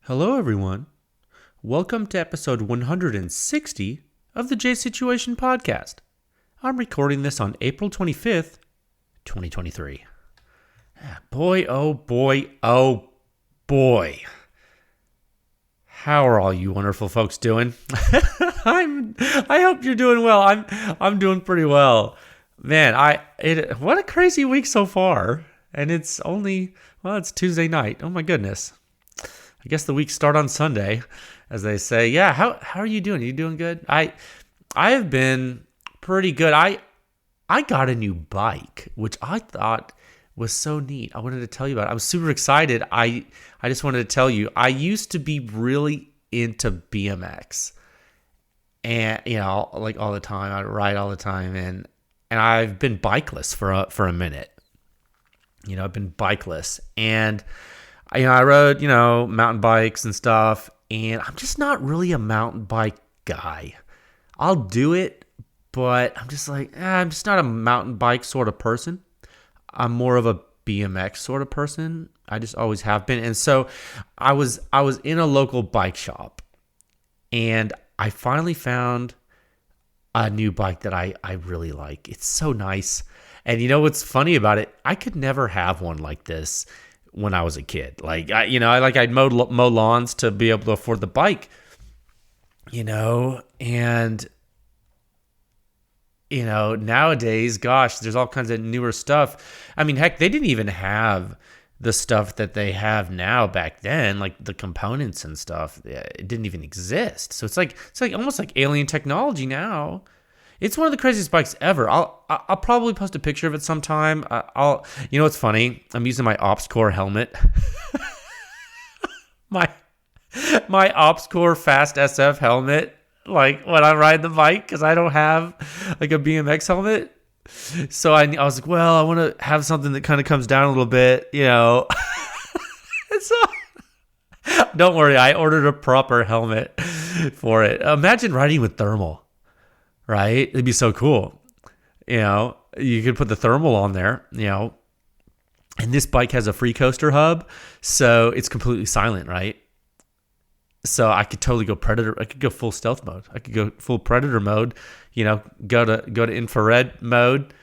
Hello, everyone. Welcome to episode 160 of the J Situation Podcast. I'm recording this on April 25th, 2023. Boy, oh boy, oh boy. How are all you wonderful folks doing? I hope you're doing well. I'm doing pretty well. Man, what a crazy week so far. And it's it's Tuesday night. Oh my goodness. I guess the week start on Sunday, as they say. Yeah, how are you doing? Are you doing good? I have been pretty good. I got a new bike, which I thought was so neat. I wanted to tell you about it. I was super excited. I just wanted to tell you, I used to be really into BMX. And, like all the time. I'd ride all the time. And I've been bikeless for a minute. I've been bikeless. And I rode, mountain bikes and stuff, and I'm just not really a mountain bike guy. I'll do it, but I'm just I'm just not a mountain bike sort of person. I'm more of a BMX sort of person. I just always have been. And so I was in a local bike shop, and I finally found a new bike that I really like. It's so nice. And you know what's funny about it? I could never have one like this when I was a kid. I'd mow lawns to be able to afford the bike, and nowadays, gosh, there's all kinds of newer stuff. I mean, heck, they didn't even have the stuff that they have now back then, like the components and stuff. It didn't even exist. So it's like almost like alien technology now. It's one of the craziest bikes ever. I'll probably post a picture of it sometime. It's funny. I'm using my OpsCore helmet. my OpsCore Fast SF helmet. Like when I ride the bike, because I don't have like a BMX helmet. So I was like, well, I want to have something that kind of comes down a little bit, And so, don't worry, I ordered a proper helmet for it. Imagine riding with thermal. Right? It'd be so cool. You could put the thermal on there, and this bike has a free coaster hub, so it's completely silent, right? So I could totally go predator. I could go full stealth mode. I could go full predator mode, go to infrared mode,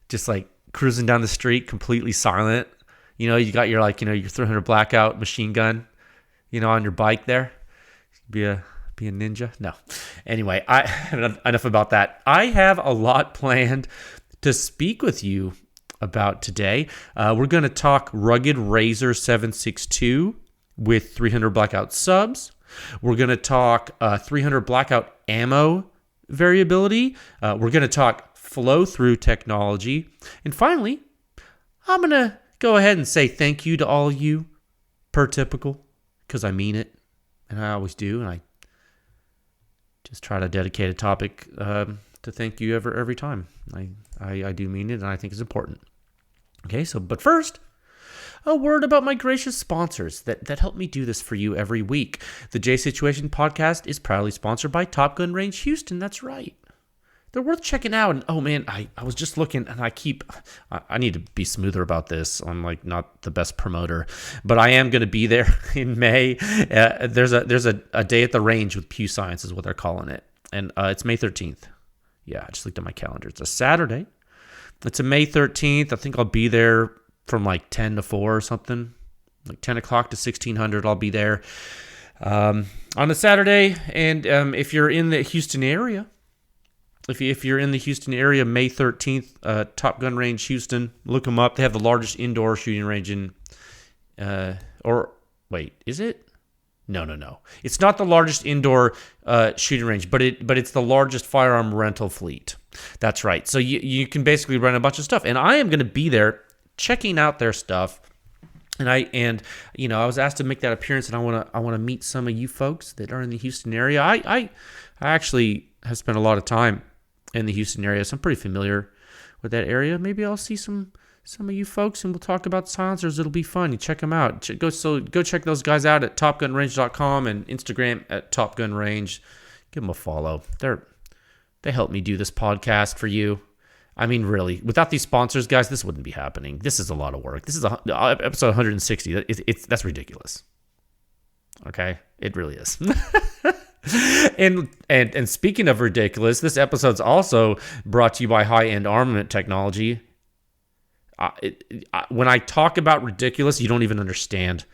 just like cruising down the street, completely silent. You got your your 300 blackout machine gun, on your bike there. Be a ninja? No. Anyway, enough about that. I have a lot planned to speak with you about today. We're going to talk rugged Razor762 with 300 blackout subs. We're going to talk 300 blackout ammo variability. We're going to talk flow-through technology. And finally, I'm going to go ahead and say thank you to all of you, per typical, because I mean it, and I always do, and I just try to dedicate a topic to thank you every time. I do mean it, and I think it's important. Okay, but first, a word about my gracious sponsors that help me do this for you every week. The J Situation Podcast is proudly sponsored by Top Gun Range Houston. That's right. They're worth checking out. And oh man, I was just looking, and I need to be smoother about this. I'm not the best promoter, but I am going to be there in May. There's a day at the range with PEW Science is what they're calling it. And it's May 13th. Yeah, I just looked at my calendar. It's a Saturday. It's a May 13th. I think I'll be there from 10 to 4 or something. 10 o'clock to 1600, I'll be there on a Saturday. And if you're in the Houston area, If you're in the Houston area, May 13th, Top Gun Range Houston, look them up. They have the largest indoor shooting range in, is it? No. It's not the largest indoor shooting range, but it's the largest firearm rental fleet. That's right. So you can basically rent a bunch of stuff, and I am going to be there checking out their stuff. And I was asked to make that appearance, and I want to meet some of you folks that are in the Houston area. I actually have spent a lot of time in the Houston area, so I'm pretty familiar with that area. Maybe I'll see some of you folks, and we'll talk about silencers. It'll be fun. You check them out. Go check those guys out at topgunrange.com and Instagram at topgunrange. Give them a follow. They help me do this podcast for you. I mean, really, without these sponsors, guys, this wouldn't be happening. This is a lot of work. This is episode 160. That's ridiculous. Okay, it really is. And speaking of ridiculous, this episode's also brought to you by high-end armament technology. When I talk about ridiculous, you don't even understand.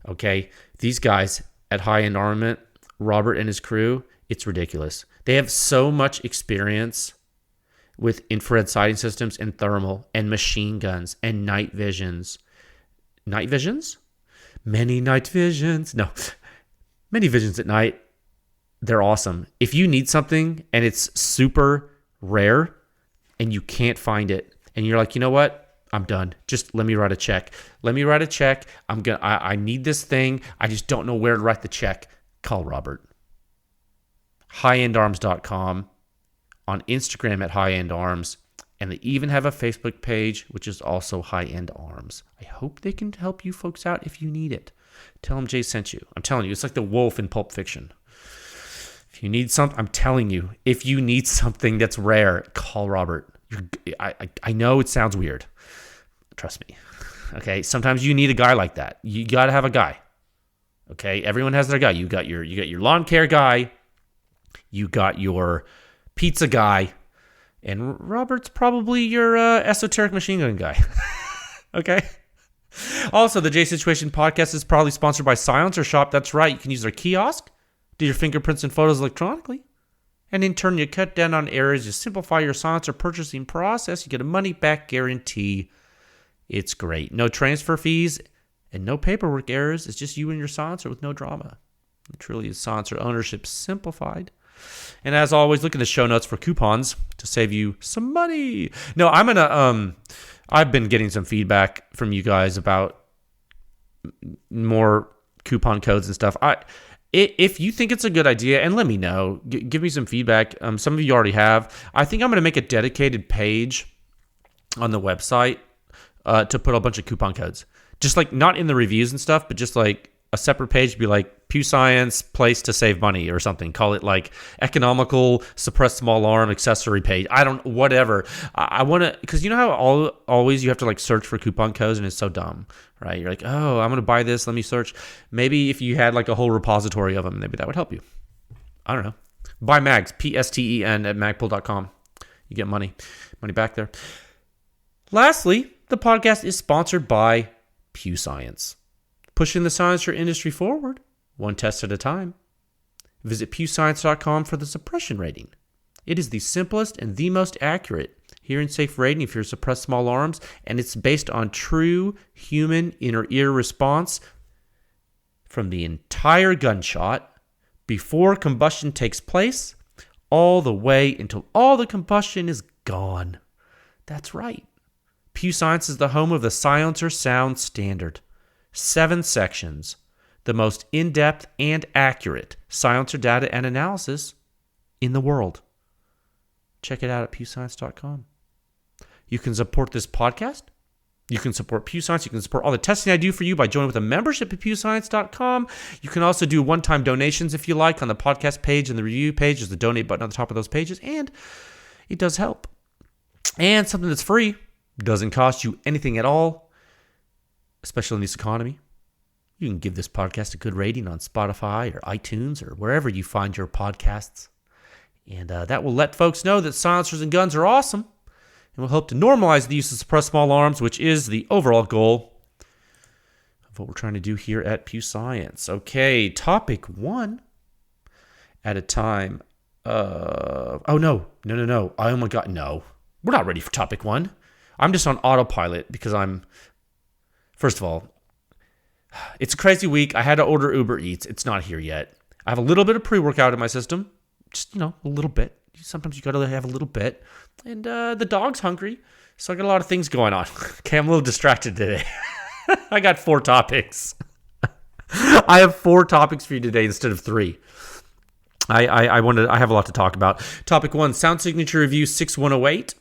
Okay, these guys at high-end armament, Robert and his crew, it's ridiculous. They have so much experience with infrared sighting systems and thermal and machine guns and night visions. Night visions? Many night visions. No, many visions at night. They're awesome. If you need something and it's super rare and you can't find it and you're like, you know what? I'm done. Just let me write a check. Let me write a check. I need this thing. I just don't know where to write the check. Call Robert. highendarms.com, on Instagram at highendarms, and they even have a Facebook page, which is also High End Arms. I hope they can help you folks out if you need it. Tell them Jay sent you. I'm telling you, it's like the wolf in Pulp Fiction. If you need something, I'm telling you, if you need something that's rare, call Robert. I know it sounds weird. Trust me. Okay, sometimes you need a guy like that. You got to have a guy. Okay, everyone has their guy. You got your lawn care guy. You got your pizza guy. And Robert's probably your esoteric machine gun guy. Okay? Also, the J Situation podcast is proudly sponsored by Silencer Shop. That's right. You can use their kiosk, do your fingerprints and photos electronically. And in turn, you cut down on errors. You simplify your silencer purchasing process. You get a money-back guarantee. It's great. No transfer fees and no paperwork errors. It's just you and your silencer with no drama. It truly is silencer ownership simplified. And as always, look in the show notes for coupons to save you some money. No, I've been getting some feedback from you guys about more coupon codes and stuff. If you think it's a good idea, and let me know, give me some feedback. Some of you already have. I think I'm going to make a dedicated page on the website to put a bunch of coupon codes. Just like not in the reviews and stuff, but just like a separate page, be like PEW Science place to save money or something. Call it like economical suppressed small arm accessory page. I don't, whatever. I want to, because you know how always you have to like search for coupon codes and it's so dumb, right? You're like, oh, I'm going to buy this. Let me search. Maybe if you had like a whole repository of them, maybe that would help you. I don't know. Buy mags, PSTEN at magpul.com. You get money back there. Lastly, the podcast is sponsored by PEW Science. Pushing the silencer industry forward, one test at a time. Visit pewscience.com for the suppression rating. It is the simplest and the most accurate hearing safe rating for your suppressed small arms, and it's based on true human inner ear response from the entire gunshot before combustion takes place all the way until all the combustion is gone. That's right. PEW Science is the home of the Silencer Sound Standard. 7 sections, the most in-depth and accurate silencer data and analysis in the world. Check it out at pewscience.com. You can support this podcast. You can support PEW Science. You can support all the testing I do for you by joining with a membership at pewscience.com. You can also do one-time donations if you like on the podcast page and the review page. There's the donate button on the top of those pages, and it does help. And something that's free, doesn't cost you anything at all, especially in this economy. You can give this podcast a good rating on Spotify or iTunes or wherever you find your podcasts. And that will let folks know that silencers and guns are awesome. And we'll hope to normalize the use of suppressed small arms, which is the overall goal of what we're trying to do here at PEW Science. Okay, topic 1 at a time. No. Oh my God, no. We're not ready for topic 1. I'm just on autopilot because first of all, it's a crazy week. I had to order Uber Eats. It's not here yet. I have a little bit of pre-workout in my system. Just, a little bit. Sometimes you got to have a little bit. And the dog's hungry, so I got a lot of things going on. Okay, I'm a little distracted today. I got 4 topics. I have 4 topics for you today instead of 3. I have a lot to talk about. Topic 1, Sound Signature Review 6108.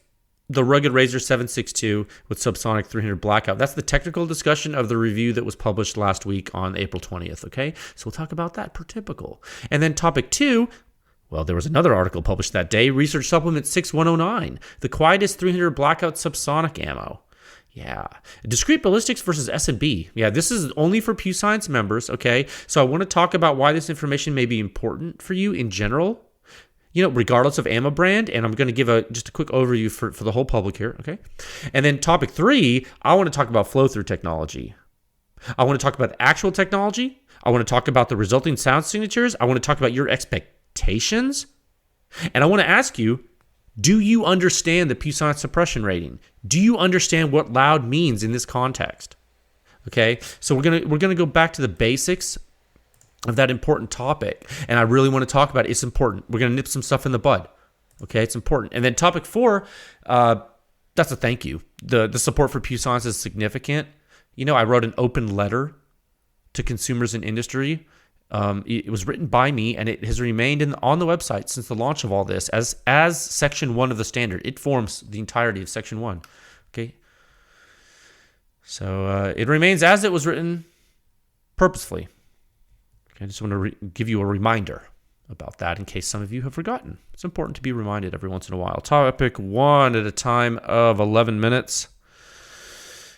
The rugged Razor762 with Subsonic 300 Blackout. That's the technical discussion of the review that was published last week on April 20th, okay? So we'll talk about that per typical. And then topic 2, well, there was another article published that day, Research Supplement 6109, the Quietest 300 Blackout Subsonic Ammo. Yeah. Discreet Ballistics versus S&B. Yeah, this is only for PEW Science members, okay? So I want to talk about why this information may be important for you in general, regardless of ammo brand, and I'm going to give just a quick overview for the whole public here, okay? And then topic 3, I want to talk about flow-through technology. I want to talk about the actual technology. I want to talk about the resulting sound signatures. I want to talk about your expectations. And I want to ask you, do you understand the PEW Science Suppression Rating? Do you understand what loud means in this context? Okay, so we're gonna go back to the basics of that important topic, and I really want to talk about it. It's important. We're gonna nip some stuff in the bud. Okay, it's important. And then topic 4, that's a thank you. The support for PEW Science is significant. I wrote an open letter to consumers and industry. It was written by me, and it has remained on the website since the launch of all this as Section 1 of the standard. It forms the entirety of Section 1. Okay? So it remains as it was written purposefully. Okay, I just want to give you a reminder about that in case some of you have forgotten. It's important to be reminded every once in a while. Topic 1 at a time of 11 minutes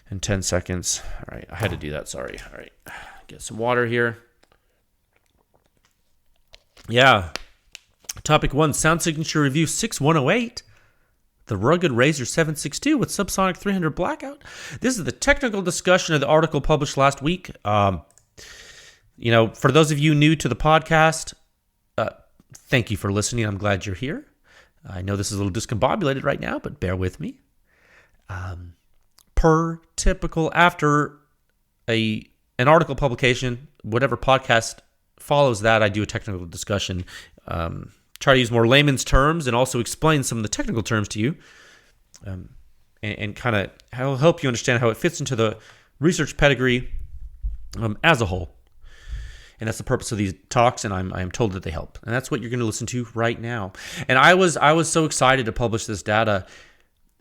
and 10 seconds. All right, I had to do that. Sorry. All right, get some water here. Yeah. Topic 1, Sound Signature Review 6108. The rugged Razor762 with Subsonic 300 Blackout. This is the technical discussion of the article published last week. For those of you new to the podcast, thank you for listening. I'm glad you're here. I know this is a little discombobulated right now, but bear with me. Per typical, after an article publication, whatever podcast follows that, I do a technical discussion, try to use more layman's terms and also explain some of the technical terms to you, and kind of help you understand how it fits into the research pedigree as a whole. And that's the purpose of these talks, and I'm told that they help. And that's what you're going to listen to right now. And I was so excited to publish this data.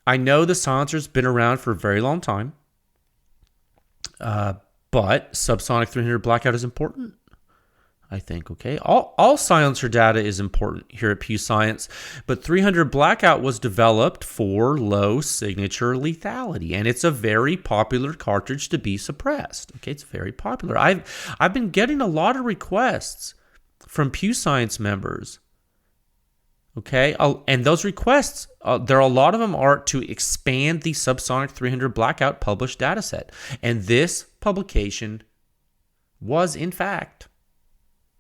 I know the silencer's been around for a very long time, but Subsonic 300 Blackout is important, I think, okay? All silencer data is important here at PEW Science, but 300 Blackout was developed for low signature lethality, and it's a very popular cartridge to be suppressed, okay? It's very popular. I've been getting a lot of requests from PEW Science members, okay? And those requests, a lot of them are to expand the Subsonic 300 Blackout published data set, and this publication was, in fact,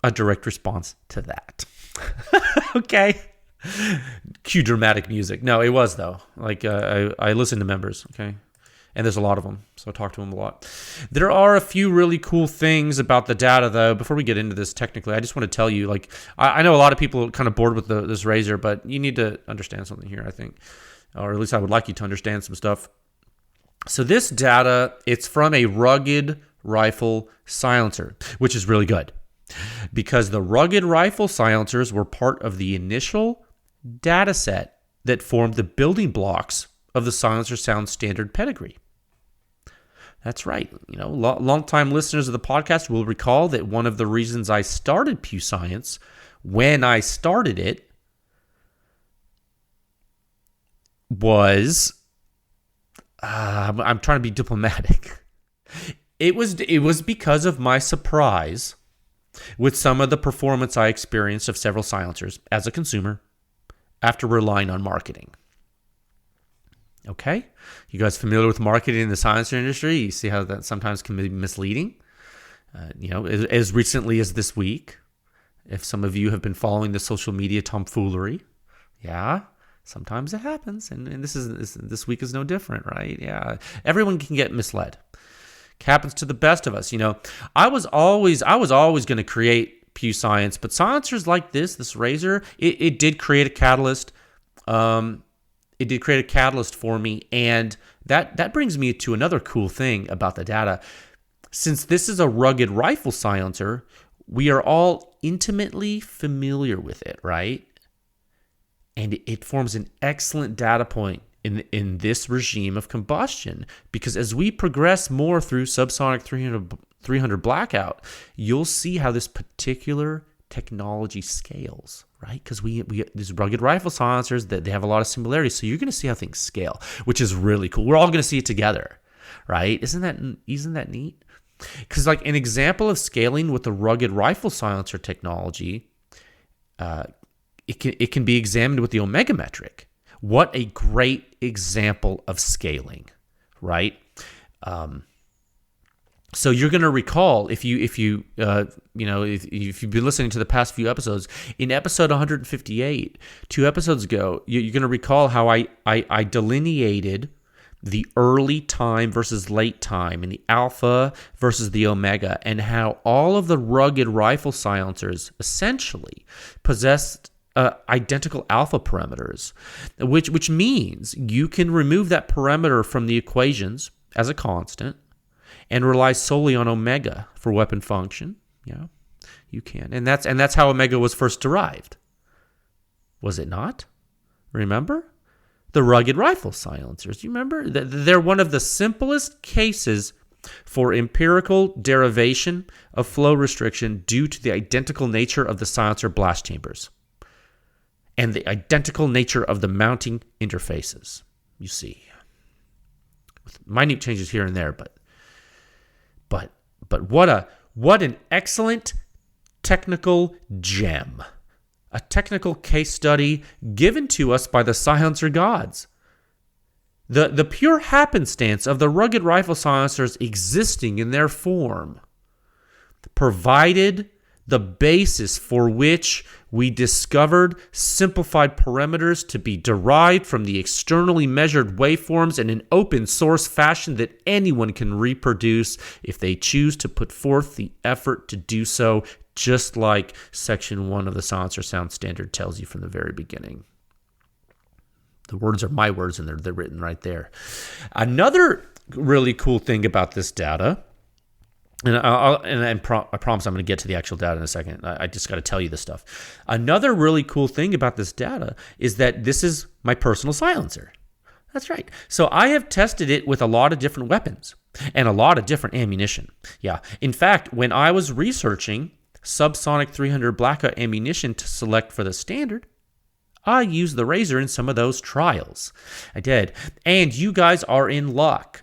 a direct response to that. Okay. Cue dramatic music. No, it was, though. I listen to members, okay? And there's a lot of them, so I talk to them a lot. There are a few really cool things about the data, though. Before we get into this technically, I just want to tell you, I know a lot of people are kind of bored with this Razor, but you need to understand something here, I think. Or at least I would like you to understand some stuff. So this data, it's from a rugged rifle silencer, which is really good, because the rugged rifle silencers were part of the initial data set that formed the building blocks of the silencer sound standard pedigree. That's right. Long-time listeners of the podcast will recall that one of the reasons I started PEW Science, when I started it, was, I'm trying to be diplomatic. It was because of my surprise with some of the performance I experienced of several silencers as a consumer after relying on marketing. Okay? You guys familiar with marketing in the silencer industry? You see how that sometimes can be misleading? As recently as this week, if some of you have been following the social media tomfoolery, yeah, sometimes it happens. And this week is no different, right? Yeah. Everyone can get misled. Happens to the best of us. I was always going to create PEW Science, but silencers like this Razor, it did create a catalyst. It did create a catalyst for me, and that brings me to another cool thing about the data. Since this is a rugged rifle silencer, we are all intimately familiar with it, right? And it forms an excellent data point in this regime of combustion, because as we progress more through Subsonic 300 Blackout, you'll see how this particular technology scales, right? Because we these rugged rifle silencers, that they have a lot of similarities, so you're going to see how things scale, which is really cool. We're all going to see it together. right? Isn't that neat? Because like an example of scaling with the rugged rifle silencer technology, it can be examined with the Omega metric. What a great example of scaling, right? So you're going to recall if you've been listening to the past few episodes, in episode 158, 2 episodes ago, you're going to recall how I delineated the early time versus late time and the alpha versus the omega, and how all of the rugged rifle silencers essentially possessed identical alpha parameters, which means you can remove that parameter from the equations as a constant and rely solely on omega for weapon function. Yeah, you can, and that's how omega was first derived. Was it not? Remember? The rugged rifle silencers. You remember? They're one of the simplest cases for empirical derivation of flow restriction due to the identical nature of the silencer blast chambers and the identical nature of the mounting interfaces. You see, with minute changes here and there, but what an excellent technical gem. A technical case study given to us by the silencer gods. The pure happenstance of the rugged rifle silencers existing in their form provided the basis for which we discovered simplified parameters to be derived from the externally measured waveforms in an open source fashion that anyone can reproduce if they choose to put forth the effort to do so, just like Section 1 of the Silencer Sound Standard tells you from the very beginning. The words are my words, and they're written right there. Another really cool thing about this data, and I promise I'm going to get to the actual data in a second. I just got to tell you this stuff. Another really cool thing about this data is that this is my personal silencer. That's right. So I have tested it with a lot of different weapons and a lot of different ammunition. Yeah. In fact, when I was researching subsonic 300 blackout ammunition to select for the standard, I used the Razor in some of those trials. I did. And you guys are in luck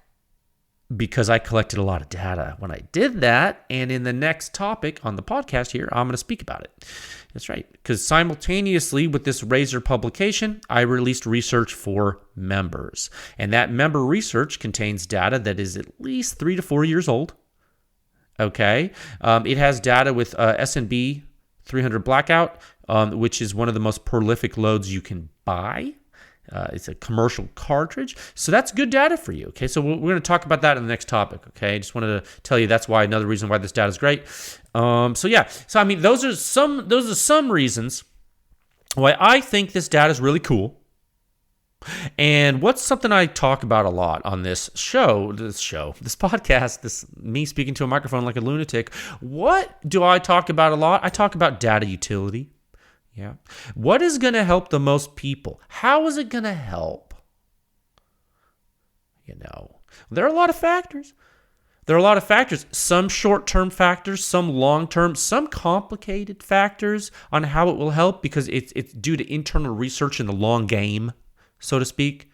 because I collected a lot of data when I did that. And in the next topic on the podcast here, I'm going to speak about it. That's right. Because simultaneously with this Razor publication, I released research for members. And that member research contains data that is at least 3 to 4 years old. Okay. It has data with S&B 300 blackout, which is one of the most prolific loads you can buy. It's a commercial cartridge. So that's good data for you. Okay. So we're going to talk about that in the next topic. Okay. I just wanted to tell you that's why another reason why this data is great. So I mean, those are some reasons why I think this data is really cool. And what's something I talk about a lot on this podcast, me speaking to a microphone like a lunatic. What do I talk about a lot? I talk about data utility. Yeah. What is going to help the most people? How is it going to help? There are a lot of factors. Some short-term factors, some long-term, some complicated factors on how it will help because it's due to internal research in the long game, so to speak.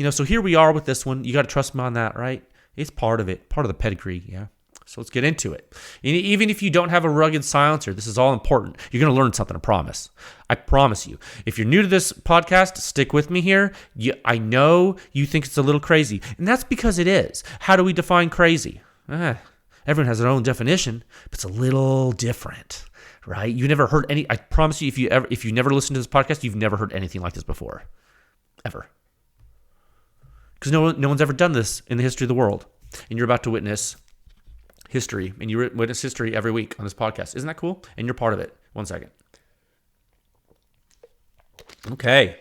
So here we are with this one. You got to trust me on that, right? It's part of it, part of the pedigree, yeah. So let's get into it. And even if you don't have a rugged silencer, this is all important. You're going to learn something, I promise. I promise you. If you're new to this podcast, stick with me here. I know you think it's a little crazy, and that's because it is. How do we define crazy? Everyone has their own definition, but it's a little different, right? You never heard any. I promise you, if you never listened to this podcast, you've never heard anything like this before, ever. Because no one's ever done this in the history of the world, and you're about to witness history, and you witness history every week on this podcast. Isn't that cool? And you're part of it. 1 second. Okay.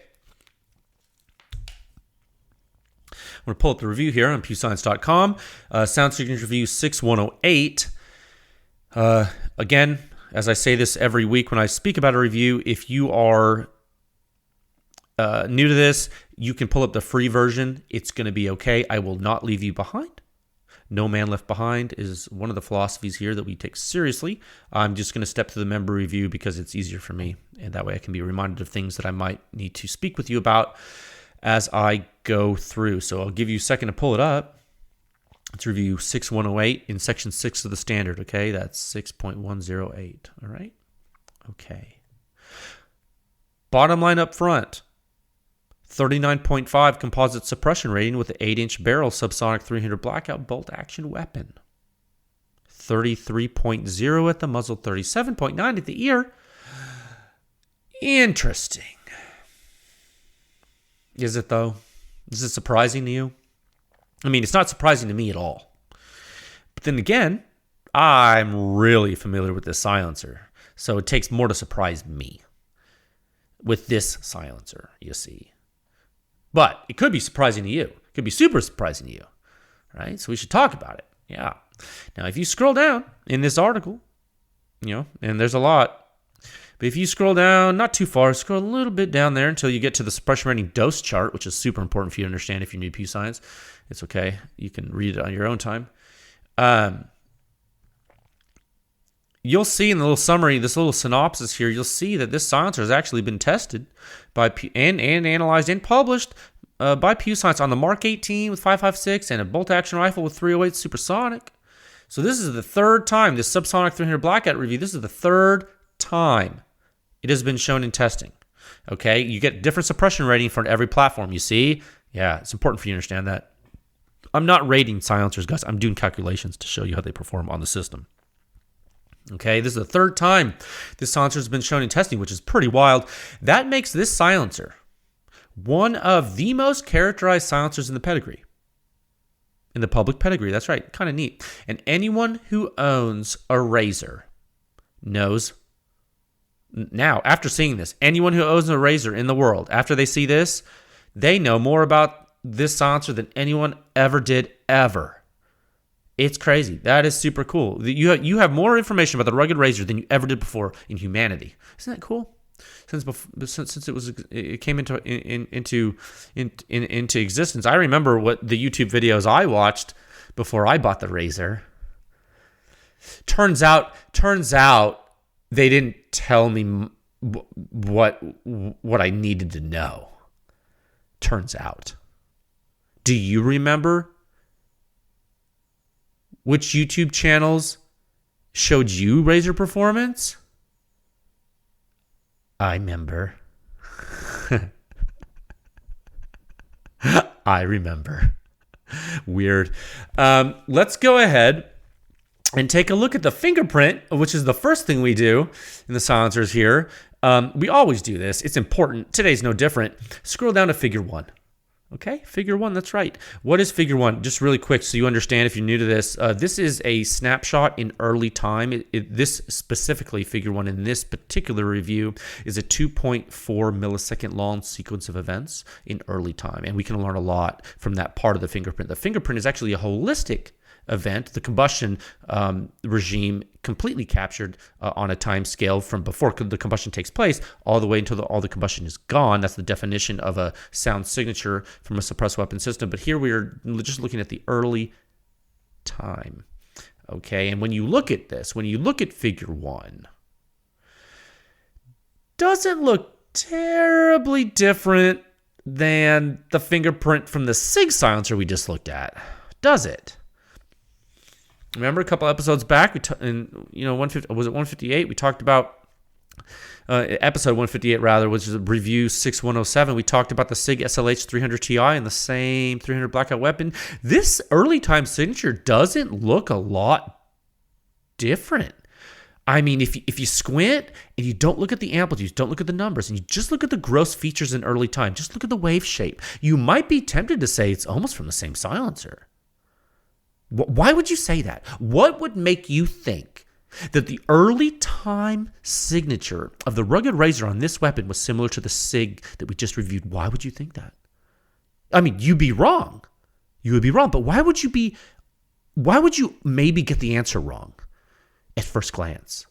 I'm going to pull up the review here on pewscience.com. Sound Signature Review 6108. Again, as I say this every week when I speak about a review, if you are new to this, you can pull up the free version. It's going to be okay. I will not leave you behind. No man left behind is one of the philosophies here that we take seriously. I'm just going to step to the member review because it's easier for me, and that way I can be reminded of things that I might need to speak with you about as I go through. So I'll give you a second to pull it up. Let's review 6108 in section 6 of the standard, okay? That's 6.108, all right? Okay. Bottom line up front, 39.5 composite suppression rating with an 8-inch barrel subsonic 300 blackout bolt action weapon. 33.0 at the muzzle, 37.9 at the ear. Interesting. Is it, though? Is it surprising to you? I mean, it's not surprising to me at all. But then again, I'm really familiar with this silencer, so it takes more to surprise me with this silencer, you see. But it could be surprising to you. It could be super surprising to you, right? So we should talk about it. Yeah. Now, if you scroll down in this article, and there's a lot, but if you scroll down, not too far, scroll a little bit down there until you get to the suppression rating dose chart, which is super important for you to understand if you need PEW Science. It's okay. You can read it on your own time. You'll see in the little summary, this little synopsis here, you'll see that this silencer has actually been tested by and analyzed and published by PEW Science on the Mark 18 with 5.56 and a bolt-action rifle with 308 supersonic. So this is the third time, this subsonic 300 blackout review, this is the third time it has been shown in testing. Okay, you get different suppression rating for every platform, you see? Yeah, it's important for you to understand that. I'm not rating silencers, guys. I'm doing calculations to show you how they perform on the system. Okay, this is the third time this silencer has been shown in testing, which is pretty wild. That makes this silencer one of the most characterized silencers in the pedigree. In the public pedigree, that's right. Kind of neat. And anyone who owns a Razor knows now, after seeing this, anyone who owns a Razor in the world, after they see this, they know more about this silencer than anyone ever did, ever. It's crazy. That is super cool. You have more information about the rugged Razor than you ever did before in humanity. Isn't that cool? Since it came into existence, I remember what the YouTube videos I watched before I bought the Razor. Turns out they didn't tell me what I needed to know. Turns out. Do you remember which YouTube channels showed you Razor performance? I remember. I remember. Weird. Let's go ahead and take a look at the fingerprint, which is the first thing we do in the silencers here. We always do this. It's important. Today's no different. Scroll down to figure 1. Okay, figure 1, that's right. What is figure 1? Just really quick so you understand if you're new to this. This is a snapshot in early time. This specifically, figure 1 in this particular review is a 2.4 millisecond long sequence of events in early time. And we can learn a lot from that part of the fingerprint. The fingerprint is actually a holistic event, the combustion regime completely captured on a time scale from before the combustion takes place all the way until all the combustion is gone. That's the definition of a sound signature from a suppressed weapon system. But here we are just looking at the early time. Okay, and when you look at this, when you look at figure 1, doesn't look terribly different than the fingerprint from the SIG silencer we just looked at, does it? Remember a couple episodes back, was it 158? We talked about episode 158 rather, which is review 6107. We talked about the SIG SLH 300 Ti and the same 300 blackout weapon. This early time signature doesn't look a lot different. I mean, if you squint and you don't look at the amplitudes, don't look at the numbers, and you just look at the gross features in early time, just look at the wave shape, you might be tempted to say it's almost from the same silencer. Why would you say that? What would make you think that the early time signature of the rugged Razor on this weapon was similar to the SIG that we just reviewed? Why would you think that? I mean, you'd be wrong. You would be wrong, but why would you maybe get the answer wrong at first glance?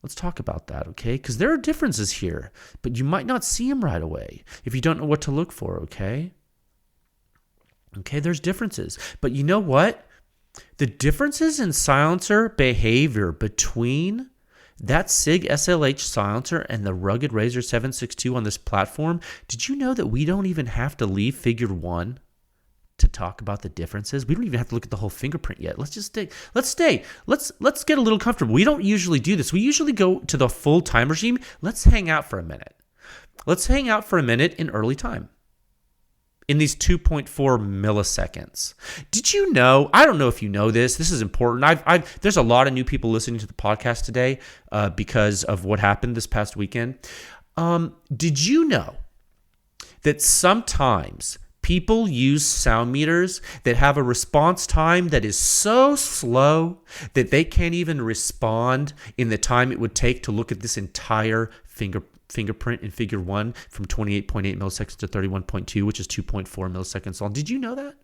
Let's talk about that, okay? Because there are differences here, but you might not see them right away if you don't know what to look for, okay? Okay, there's differences. But you know what? The differences in silencer behavior between that SIG SLH silencer and the rugged Razor762 on this platform, did you know that we don't even have to leave figure 1 to talk about the differences? We don't even have to look at the whole fingerprint yet. Let's just stay. Let's get a little comfortable. We don't usually do this. We usually go to the full time regime. Let's hang out for a minute. Let's hang out for a minute in early time. In these 2.4 milliseconds. Did you know? I don't know if you know this. This is important. There's a lot of new people listening to the podcast today because of what happened this past weekend. Did you know that sometimes people use sound meters that have a response time that is so slow that they can't even respond in the time it would take to look at this entire fingerprint in figure 1 from 28.8 milliseconds to 31.2, which is 2.4 milliseconds long. Did you know that?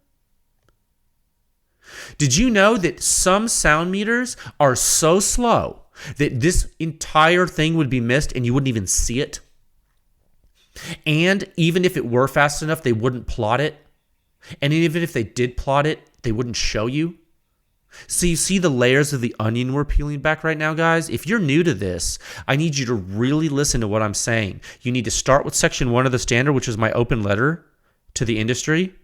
Did you know that some sound meters are so slow that this entire thing would be missed and you wouldn't even see it? And even if it were fast enough, they wouldn't plot it. And even if they did plot it, they wouldn't show you. So you see the layers of the onion we're peeling back right now, guys? If you're new to this, I need you to really listen to what I'm saying. You need to start with section 1 of the standard, which is my open letter to the industry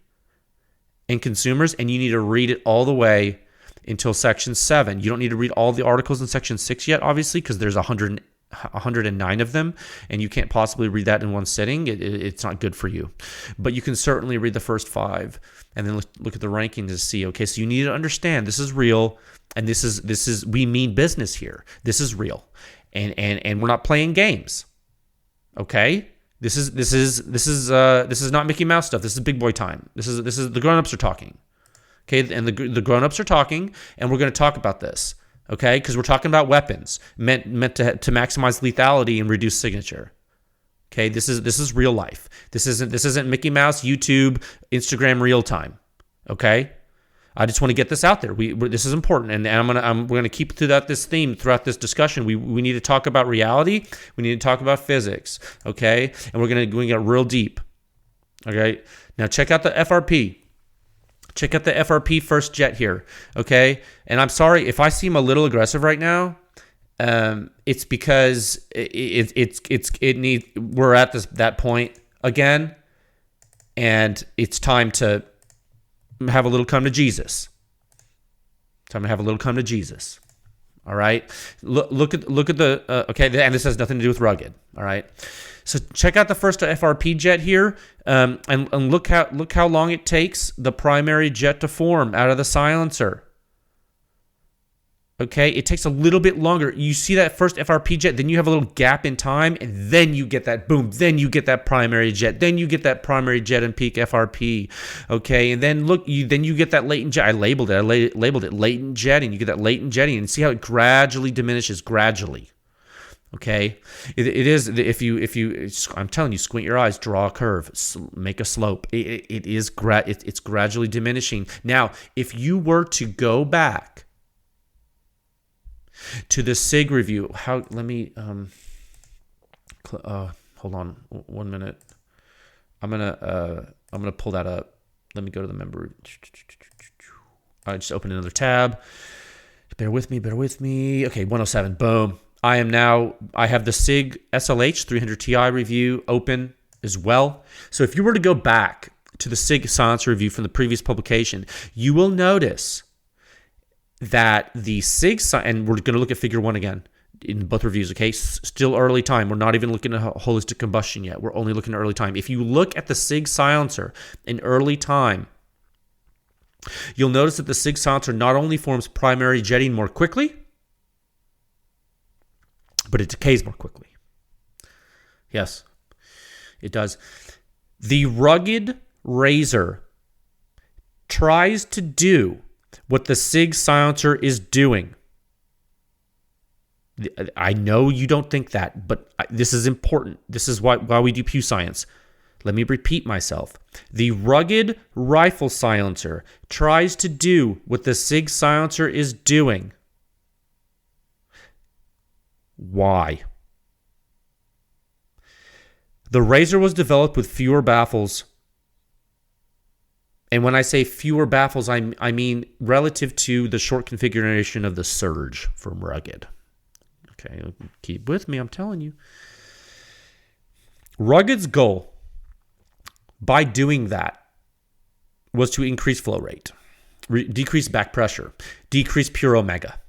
and consumers, and you need to read it all the way until section 7. You don't need to read all the articles in section 6 yet, obviously, because there's 109 of them, and you can't possibly read that in one sitting. It's not good for you. But you can certainly read the first 5 and then look at the rankings to see, okay, so you need to understand this is real, and this is we mean business here. This is real. And we're not playing games. Okay? This is not Mickey Mouse stuff. This is big boy time. This is the grown-ups are talking. Okay? And the grown-ups are talking, and we're going to talk about this. Okay, because we're talking about weapons meant to maximize lethality and reduce signature. Okay, this is real life. This isn't Mickey Mouse, YouTube, Instagram real time. Okay, I just want to get this out there. This is important, and we're gonna keep throughout this theme throughout this discussion. We need to talk about reality. We need to talk about physics. Okay, and we're gonna get real deep. Okay, now check out the FRP. Check out the FRP first jet here, okay? And I'm sorry if I seem a little aggressive right now. It's because we're at that point again, and it's time to have a little come to Jesus. Time to have a little come to Jesus. All right. Look at the okay, and this has nothing to do with rugged. All right. So check out the first FRP jet here, and look how long it takes the primary jet to form out of the silencer. Okay, it takes a little bit longer. You see that first FRP jet, then you have a little gap in time, and then you get that boom. Then you get that primary jet. Then you get that primary jet and peak FRP. Okay, and then you get that latent jet. I labeled it latent jetting. You get that latent jetting, and see how it gradually diminishes gradually. Okay, it is if you I'm telling you, squint your eyes, draw a curve, make a slope. It's gradually diminishing. Now, if you were to go back to the SIG review, let me hold on 1 minute. I'm gonna pull that up. Let me go to the member. I just opened another tab. Bear with me. Okay, 107. Boom. I have the SIG SLH 300 Ti review open as well. So if you were to go back to the SIG silencer review from the previous publication, you will notice that the SIG, and we're going to look at figure 1 again in both reviews, okay? Still early time. We're not even looking at holistic combustion yet. We're only looking at early time. If you look at the SIG silencer in early time, you'll notice that the SIG silencer not only forms primary jetting more quickly, but it decays more quickly. Yes, it does. The rugged Razor tries to do what the SIG silencer is doing. I know you don't think that, but this is important. This is why we do PEW Science. Let me repeat myself. The rugged rifle silencer tries to do what the SIG silencer is doing. Why? The Razor was developed with fewer baffles. And when I say fewer baffles, I mean relative to the short configuration of the Surge from Rugged. Okay, keep with me, I'm telling you. Rugged's goal, by doing that, was to increase flow rate, decrease back pressure, decrease pure omega.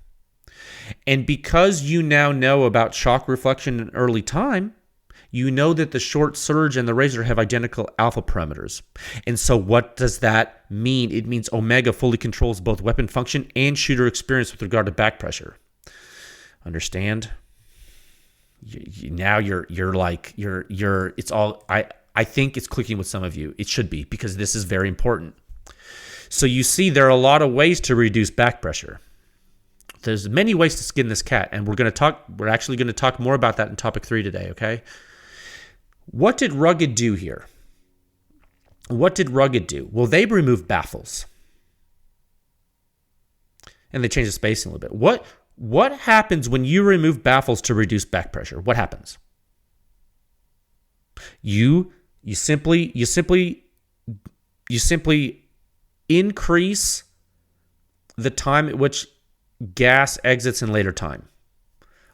And because you now know about shock reflection in early time, you know that the short surge and the Razor have identical alpha parameters. And so what does that mean? It means omega fully controls both weapon function and shooter experience with regard to back pressure. Understand? Now it's all, I think it's clicking with some of you. It should be, because this is very important. So you see, there are a lot of ways to reduce back pressure. There's many ways to skin this cat, and we're actually going to talk more about that in topic 3 today, okay? What did Rugged do here? What did Rugged do? Well, they removed baffles. And they changed the spacing a little bit. What happens when you remove baffles to reduce back pressure? What happens? You simply increase the time at which gas exits in later time.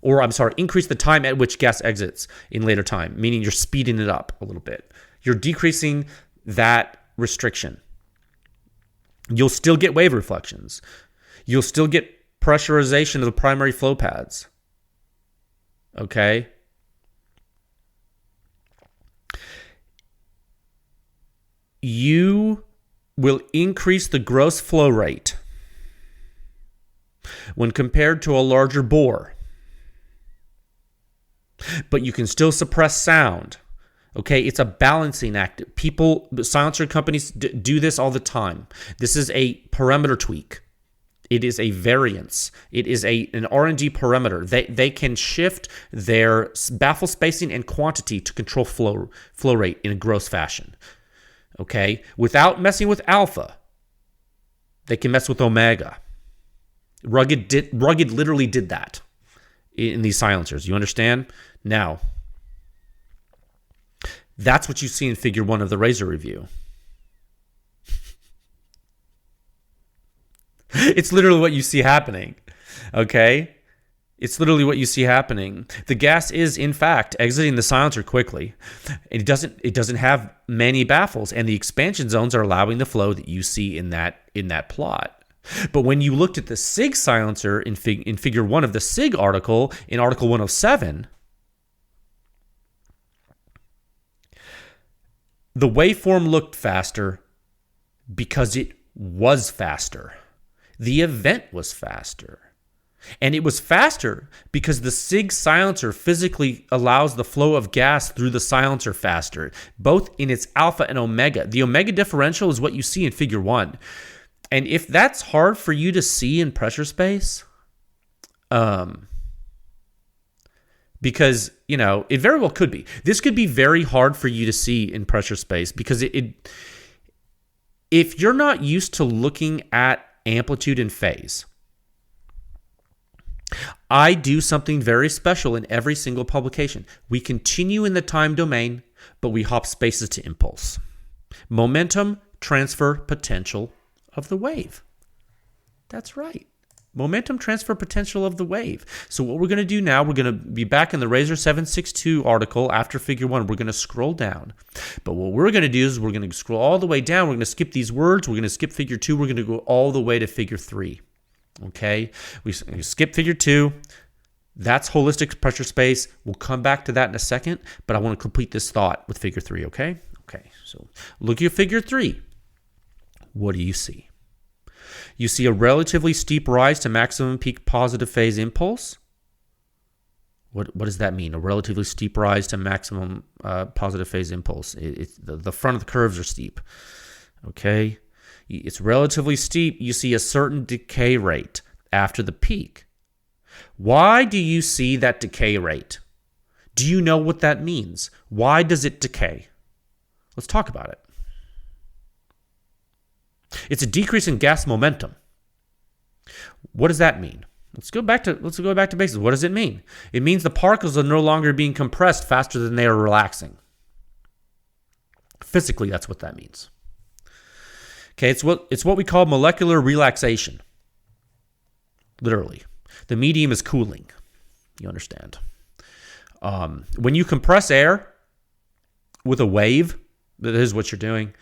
Or, I'm sorry, increase the time at which gas exits in later time, meaning you're speeding it up a little bit. You're decreasing that restriction. You'll still get wave reflections. You'll still get pressurization of the primary flow pads. Okay? You will increase the gross flow rate when compared to a larger bore. But you can still suppress sound. Okay, it's a balancing act. Silencer companies do this all the time. This is a parameter tweak. It is a variance. It is an R&D parameter. They can shift their baffle spacing and quantity to control flow rate in a gross fashion. Okay, without messing with alpha, they can mess with omega. Rugged literally did that in these silencers. You understand? Now, that's what you see in Figure 1 of the Razor review. It's literally what you see happening. Okay? It's literally what you see happening. The gas is, in fact, exiting the silencer quickly. It doesn't have many baffles, and the expansion zones are allowing the flow that you see in that plot. But when you looked at the SIG silencer in Figure 1 of the SIG article, in Article 107, the waveform looked faster because it was faster. The event was faster. And it was faster because the SIG silencer physically allows the flow of gas through the silencer faster, both in its alpha and omega. The omega differential is what you see in Figure 1. And if that's hard for you to see in pressure space, because, it very well could be. This could be very hard for you to see in pressure space because if you're not used to looking at amplitude and phase, I do something very special in every single publication. We continue in the time domain, but we hop spaces to impulse. Momentum transfer potential of the wave. That's right. Momentum transfer potential of the wave. So what we're going to do now, we're going to be back in the Razor762 article after Figure 1. We're going to scroll down. But what we're going to do is we're going to scroll all the way down. We're going to skip these words. We're going to skip Figure 2. We're going to go all the way to Figure 3. Okay? We skip Figure 2. That's holistic pressure space. We'll come back to that in a second, but I want to complete this thought with Figure 3, okay? Okay, so look at Figure 3. What do you see? You see a relatively steep rise to maximum peak positive phase impulse. What does that mean? A relatively steep rise to maximum positive phase impulse. The front of the curves are steep. Okay? It's relatively steep. You see a certain decay rate after the peak. Why do you see that decay rate? Do you know what that means? Why does it decay? Let's talk about it. It's a decrease in gas momentum. What does that mean? Let's go back to basics. What does it mean? It means the particles are no longer being compressed faster than they are relaxing. Physically, that's what that means. Okay, it's what we call molecular relaxation. Literally. The medium is cooling. You understand? When you compress air with a wave, that is what you're doing.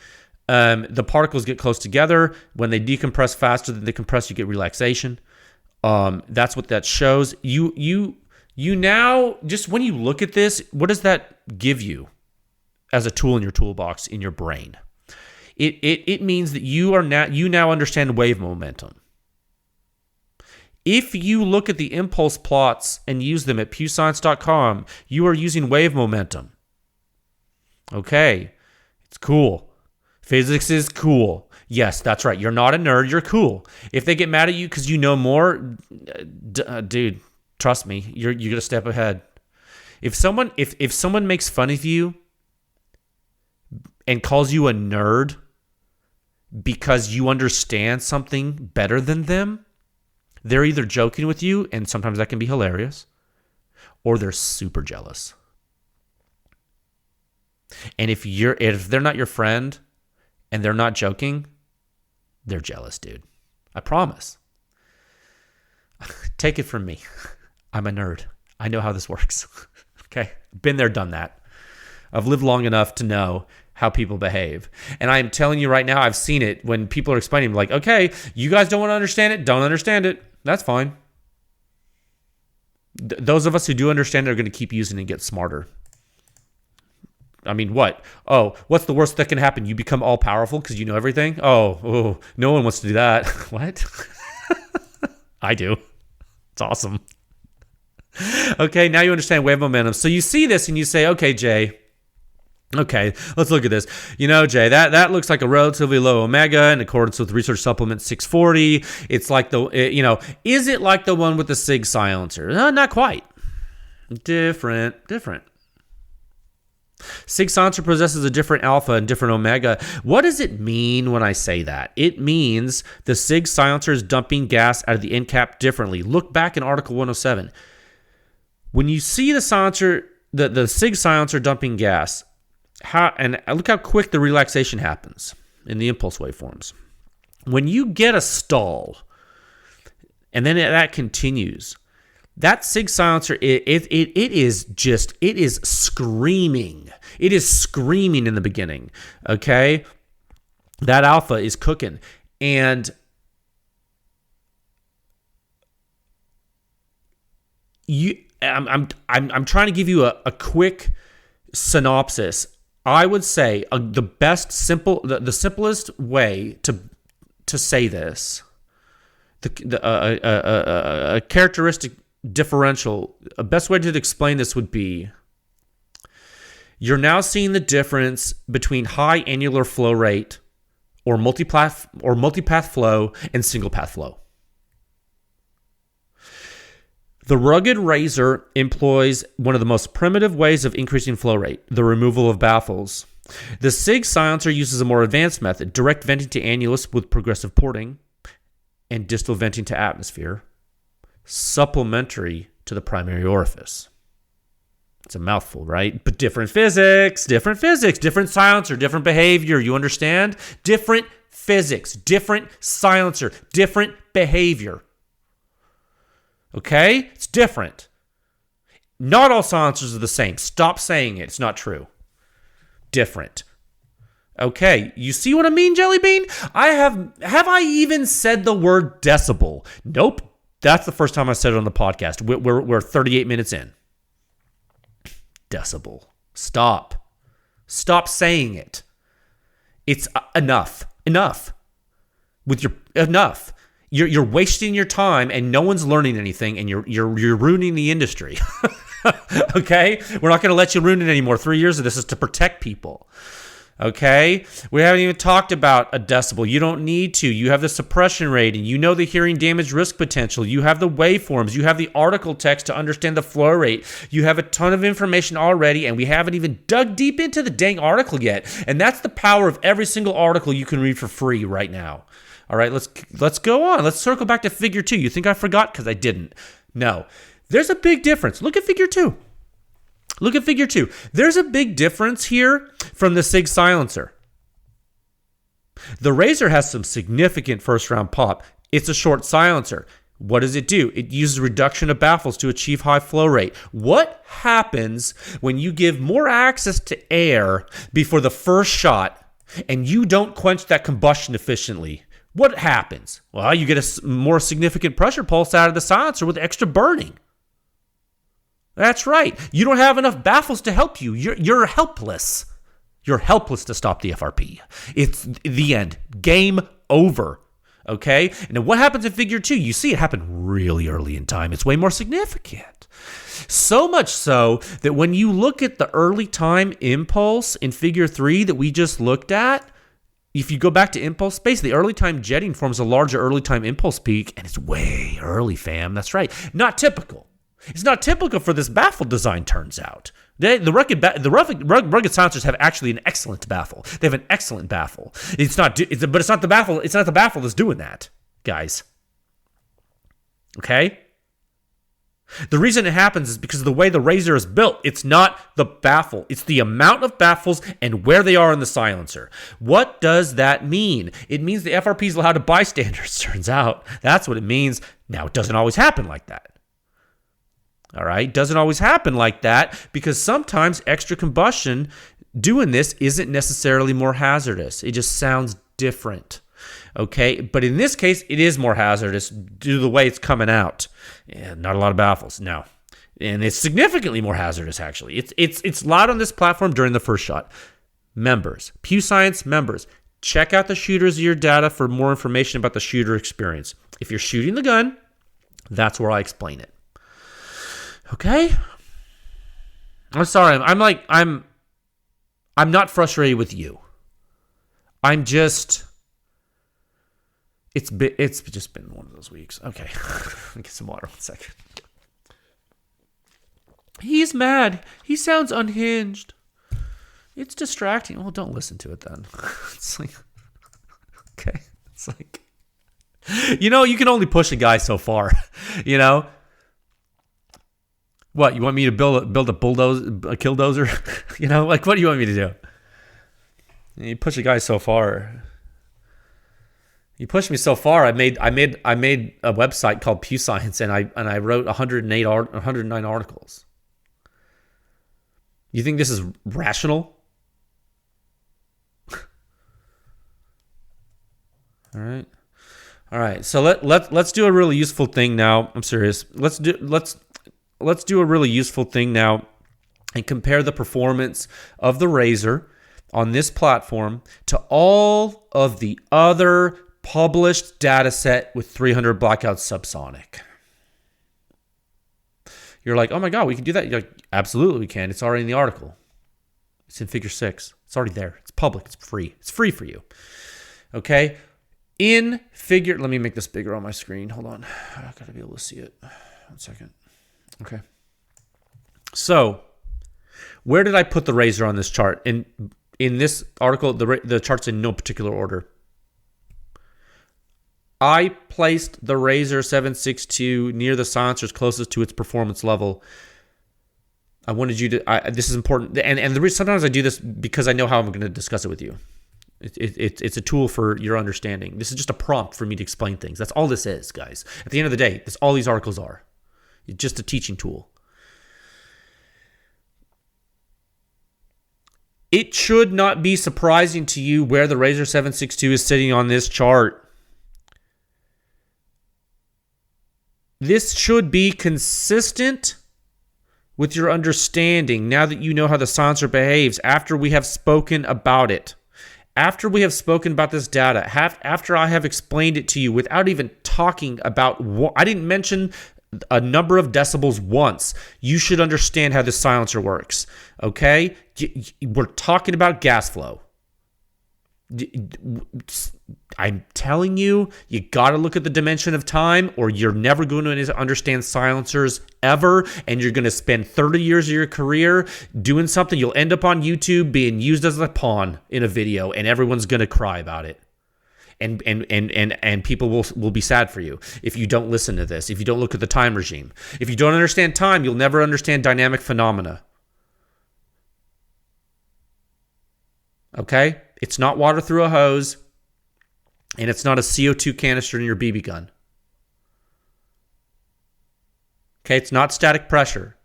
The particles get close together. When they decompress faster than they compress, you get relaxation. That's what that shows. You now, just when you look at this, what does that give you as a tool in your toolbox in your brain? It means that you now understand wave momentum. If you look at the impulse plots and use them at pewscience.com, you are using wave momentum. Okay, it's cool. Physics is cool. Yes, that's right. You're not a nerd. You're cool. If they get mad at you because you know more, dude, trust me, you're gonna step ahead. If someone makes fun of you and calls you a nerd because you understand something better than them, they're either joking with you, and sometimes that can be hilarious, or they're super jealous. And if they're not your friend and they're not joking, they're jealous, dude. I promise. Take it from me. I'm a nerd. I know how this works. Okay? Been there, done that. I've lived long enough to know how people behave. And I'm telling you right now, I've seen it when people are explaining, like, okay, you guys don't want to understand it, don't understand it. That's fine. Those of us who do understand it are going to keep using it and get smarter. I mean, what? Oh, what's the worst that can happen? You become all powerful because you know everything? Oh, no one wants to do that. What? I do. It's awesome. Okay, now you understand wave momentum. So you see this and you say, okay, Jay, okay, let's look at this. You know, Jay, that looks like a relatively low omega in accordance with Research Supplement 640. It's like is it like the one with the SIG silencer? No, not quite. Different. SIG silencer possesses a different alpha and different omega. What does it mean when I say that? It means the SIG silencer is dumping gas out of the end cap differently. Look back in Article 107. When you see the silencer, the SIG silencer dumping gas, look how quick the relaxation happens in the impulse waveforms. When you get a stall, and then that continues, that SIG silencer, it is screaming. It is screaming in the beginning. Okay, that alpha is cooking, and I'm trying to give you a quick synopsis. I would say the simplest way to say this, a characteristic differential, a best way to explain this would be, you're now seeing the difference between high annular flow rate or multipath flow and single path flow. The rugged Razor employs one of the most primitive ways of increasing flow rate, the removal of baffles. The SIG silencer uses a more advanced method, direct venting to annulus with progressive porting and distal venting to atmosphere, supplementary to the primary orifice. It's a mouthful, right? But different physics, different silencer, different behavior, you understand? Different physics, different silencer, different behavior. Okay? It's different. Not all silencers are the same. Stop saying it. It's not true. Different. Okay, you see what I mean, Jelly Bean? Have I even said the word decibel? Nope. That's the first time I said it on the podcast. We're 38 minutes in. Decibel. Stop saying it. It's enough. Enough. You're wasting your time, and no one's learning anything, and you're ruining the industry. Okay? We're not going to let you ruin it anymore. 3 years of this is to protect people. Okay? We haven't even talked about a decibel. You don't need to. You have the suppression rating. You know the hearing damage risk potential. You have the waveforms. You have the article text to understand the flow rate. You have a ton of information already, and we haven't even dug deep into the dang article yet. And that's the power of every single article you can read for free right now. All right, let's go on. Let's circle back to figure 2. You think I forgot? Because I didn't. No. There's a big difference. Look at figure 2. There's a big difference here from the SIG silencer. The Razor has some significant first-round pop. It's a short silencer. What does it do? It uses reduction of baffles to achieve high flow rate. What happens when you give more access to air before the first shot and you don't quench that combustion efficiently, what happens? Well, you get a more significant pressure pulse out of the silencer with extra burning. That's right. You don't have enough baffles to help you. You're helpless. You're helpless to stop the FRP. It's the end. Game over. Okay? And then what happens in figure 2? You see it happen really early in time. It's way more significant. So much so that when you look at the early time impulse in figure 3 that we just looked at, if you go back to impulse space, the early time jetting forms a larger early time impulse peak, and it's way early, fam. That's right. Not typical. It's not typical for this baffle design, turns out. The rugged silencers have actually an excellent baffle. They have an excellent baffle. But it's not the baffle. It's not the baffle that's doing that, guys. Okay. The reason it happens is because of the way the Razor is built. It's not the baffle. It's the amount of baffles and where they are in the silencer. What does that mean? It means the FRP is allowed to bystanders, turns out. That's what it means. Now, it doesn't always happen like that. All right? Doesn't always happen like that because sometimes extra combustion doing this isn't necessarily more hazardous. It just sounds different. Okay? But in this case, it is more hazardous due to the way it's coming out. Yeah, not a lot of baffles. No. And it's significantly more hazardous, actually. It's loud on this platform during the first shot. Members, PEW Science members, check out the shooter's ear data for more information about the shooter experience. If you're shooting the gun, that's where I explain it. Okay? I'm sorry. I'm not frustrated with you. I'm just... It's just been one of those weeks. Okay. Let me get some water 1 second. He's mad. He sounds unhinged. It's distracting. Well, don't listen to it then. It's like... Okay. It's like... You know, you can only push a guy so far. You know? What, you want me to build a killdozer? You know, like, what do you want me to do? You push a guy so far. You pushed me so far. I made a website called PEW Science, and I wrote 109 articles. You think this is rational? All right. So let's do a really useful thing now. I'm serious. Let's do a really useful thing now and compare the performance of the Razor on this platform to all of the other published data set with 300 blackout subsonic. You're like, oh my God, we can do that. You're like, absolutely we can. It's already in the article. It's in figure 6. It's already there. It's public. It's free. It's free for you. Okay? In figure, let me make this bigger on my screen. Hold on. I gotta be able to see it. 1 second. Okay. So, where did I put the Razor on this chart? In this article, the chart's in no particular order. I placed the Razor762 near the silencers closest to its performance level. I wanted you to... this is important. And the reason sometimes I do this because I know how I'm going to discuss it with you. It's a tool for your understanding. This is just a prompt for me to explain things. That's all this is, guys. At the end of the day, that's all these articles are. It's just a teaching tool. It should not be surprising to you where the Razor762 is sitting on this chart. This should be consistent with your understanding now that you know how the silencer behaves after we have spoken about it. After we have spoken about this data, after I have explained it to you without even talking about what... I didn't mention a number of decibels once. You should understand how the silencer works, okay? We're talking about gas flow. I'm telling you, you got to look at the dimension of time or you're never going to understand silencers ever, and you're going to spend 30 years of your career doing something. You'll end up on YouTube being used as a pawn in a video, and everyone's going to cry about it. And people will be sad for you if you don't listen to this, if you don't look at the time regime. If you don't understand time, you'll never understand dynamic phenomena. Okay? It's not water through a hose, and it's not a CO2 canister in your BB gun. Okay? It's not static pressure.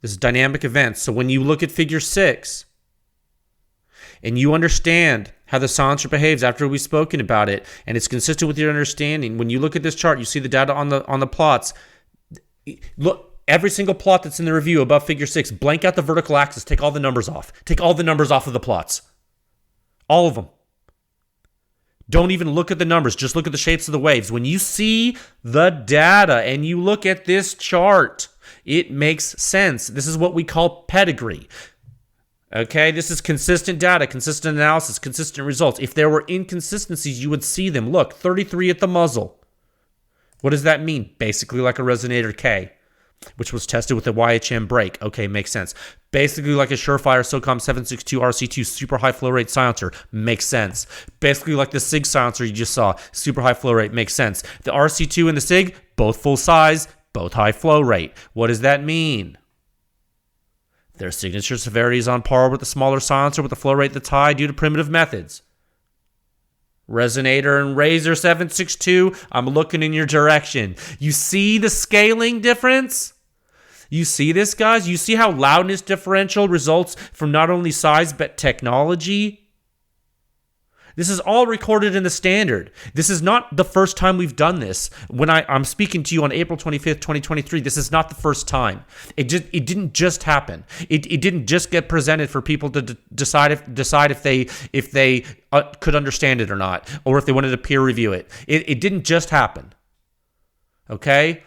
This is dynamic events. So when you look at figure 6, and you understand how the silencer behaves after we've spoken about it, and it's consistent with your understanding, when you look at this chart, you see the data on the plots. Look, every single plot that's in the review above figure 6, blank out the vertical axis, take all the numbers off. Take all the numbers off of the plots. All of them. Don't even look at the numbers, just look at the shapes of the waves. When you see the data and you look at this chart, it makes sense. This is what we call pedigree. Okay, this is consistent data, consistent analysis, consistent results. If there were inconsistencies, you would see them. Look, 33 at the muzzle. What does that mean? Basically like a Resonator K, which was tested with a YHM brake. Okay, makes sense. Basically like a Surefire SOCOM 762 RC2 super high flow rate silencer. Makes sense. Basically like the SIG silencer you just saw. Super high flow rate. Makes sense. The RC2 and the SIG, both full size, both high flow rate. What does that mean? Their signature severity is on par with the smaller silencer with a flow rate that's high due to primitive methods. Resonator and Razor762, I'm looking in your direction. You see the scaling difference? You see this, guys? You see how loudness differential results from not only size but technology? This is all recorded in the standard. This is not the first time we've done this. When I'm speaking to you on April 25th, 2023, this is not the first time. It didn't just happen. It didn't just get presented for people to decide if they could understand it or not, or if they wanted to peer review it. It didn't just happen. Okay?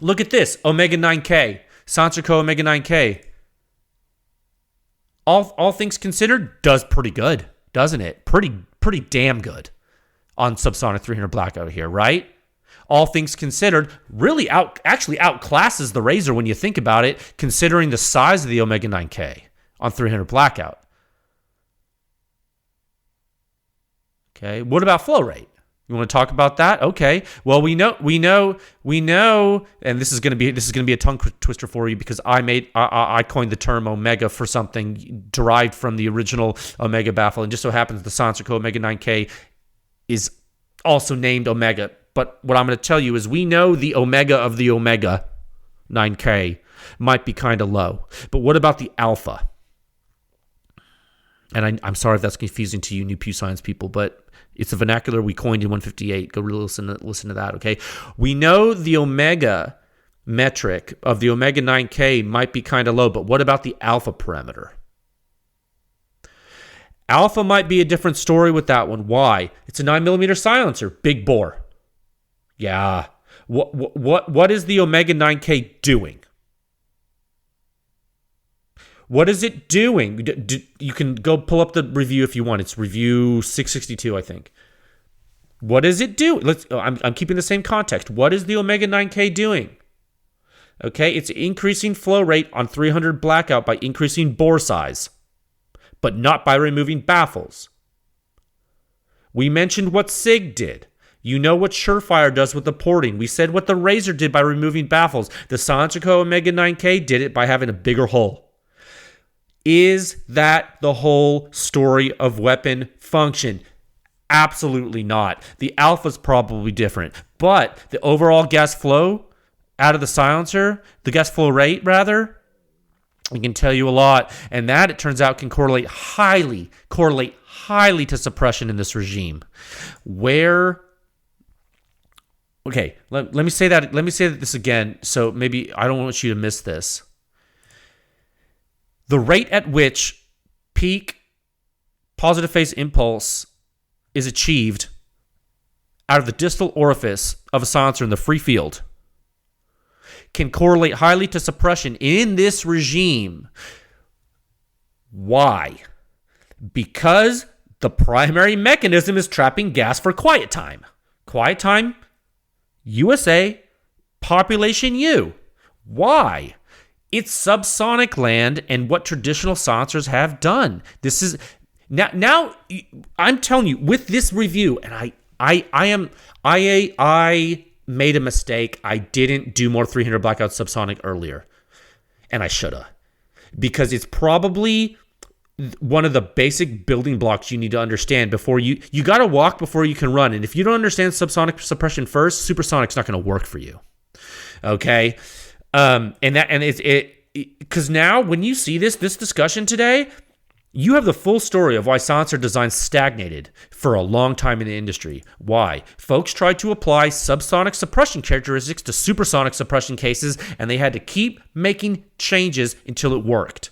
Look at this, Omega 9K, Silencer Co. Omega 9K. All things considered, does pretty good, doesn't it? Pretty damn good on Subsonic 300 Blackout here, right? All things considered, really actually outclasses the Razor when you think about it, considering the size of the Omega 9K on 300 Blackout. Okay, what about flow rate? You want to talk about that? Okay. Well, we know, and this is going to be a tongue twister for you because I coined the term Omega for something derived from the original Omega baffle, and just so happens the Silencer Co. Omega 9K is also named Omega. But what I'm going to tell you is we know the Omega of the Omega 9K might be kind of low, but what about the Alpha? And I'm sorry if that's confusing to you new PEW Science people, but it's a vernacular we coined in 158. Go really listen to that, okay? We know the Omega metric of the Omega 9K might be kind of low, but what about the Alpha parameter? Alpha might be a different story with that one. Why? It's a 9mm silencer, big bore. Yeah. What is the Omega 9K doing? What is it doing? You can go pull up the review if you want. It's review 662, I think. What does it do? I'm keeping the same context. What is the Omega 9K doing? Okay, it's increasing flow rate on 300 Blackout by increasing bore size, but not by removing baffles. We mentioned what SIG did. You know what Surefire does with the porting. We said what the Razor did by removing baffles. The Silencer Co. Omega 9K did it by having a bigger hole. Is that the whole story of weapon function? Absolutely not. The Alpha's probably different, but the overall gas flow out of the silencer, the gas flow rate rather, it can tell you a lot, and that it turns out can correlate highly to suppression in this regime. Okay, let me say this again, so maybe I don't want you to miss this. The rate at which peak positive phase impulse is achieved out of the distal orifice of a silencer in the free field can correlate highly to suppression in this regime. Why? Because the primary mechanism is trapping gas for quiet time. Quiet time, USA, population U. Why? It's subsonic land and what traditional silencers have done. This is now I'm telling you with this review, and I made a mistake. I didn't do more 300 Blackout Subsonic earlier, and I shoulda, because it's probably one of the basic building blocks you need to understand before you got to walk before you can run. And if you don't understand subsonic suppression first, supersonic's not going to work for you. Okay. Because now when you see this discussion today, You have the full story of why silencer design stagnated for a long time in the industry. Why? Folks tried to apply subsonic suppression characteristics to supersonic suppression cases, and they had to keep making changes until it worked.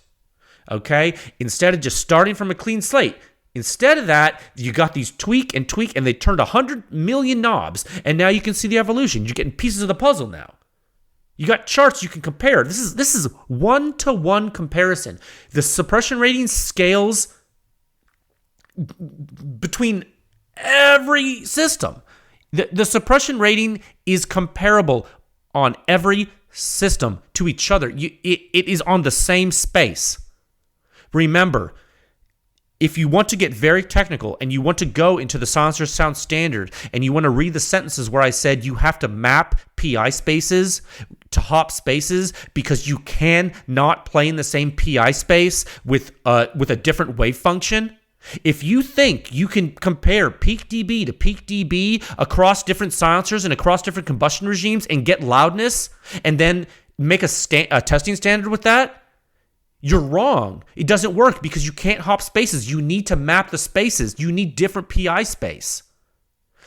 Okay? Instead of just starting from a clean slate, instead of that, you got these tweak, and they turned 100 million knobs, and now you can see the evolution. You're getting pieces of the puzzle now. You got charts you can compare. This is one-to-one comparison. The suppression rating scales between every system. The suppression rating is comparable on every system to each other. It is on the same space. Remember, if you want to get very technical and you want to go into the silencer sound standard and you want to read the sentences where I said you have to map PI spaces to hop spaces because you can not play in the same PI space with a different wave function. If you think you can compare peak dB to peak dB across different silencers and across different combustion regimes and get loudness and then make a testing standard with that, you're wrong. It doesn't work because you can't hop spaces. You need to map the spaces. You need different PI space.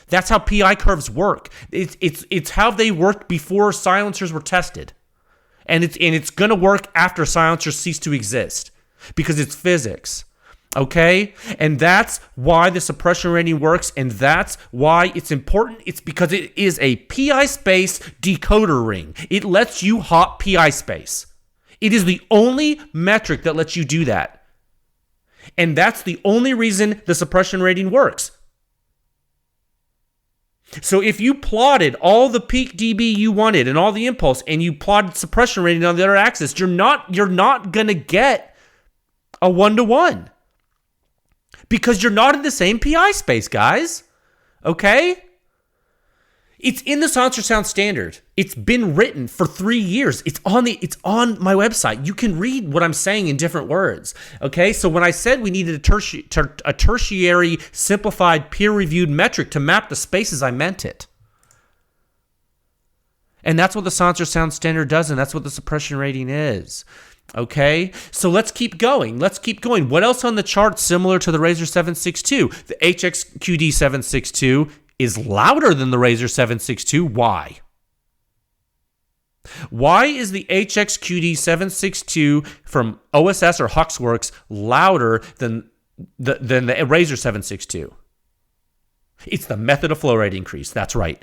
That's how PI curves work. It's how they worked before silencers were tested. And it's going to work after silencers cease to exist because it's physics. Okay? And that's why the suppression rating works, and that's why it's important. It's because it is a PI space decoder ring. It lets you hop PI space. It is the only metric that lets you do that. And that's the only reason the suppression rating works. So if you plotted all the peak dB you wanted and all the impulse and you plotted suppression rating on the other axis, you're not going to get a 1-to-1. Because you're not in the same PI space, guys. Okay? It's in the silencer sound standard. It's been written for 3 years. It's on my website. You can read what I'm saying in different words. Okay, so when I said we needed a tertiary simplified peer-reviewed metric to map the spaces, I meant it. And that's what the silencer sound standard does, and that's what the suppression rating is. Okay, so let's keep going. What else on the chart similar to the Razor762? The HXQD 762 is louder than the Razor762. Why? Why is the HXQD 762 from OSS or Huxworks louder than the Razor762? It's the method of flow rate increase. That's right.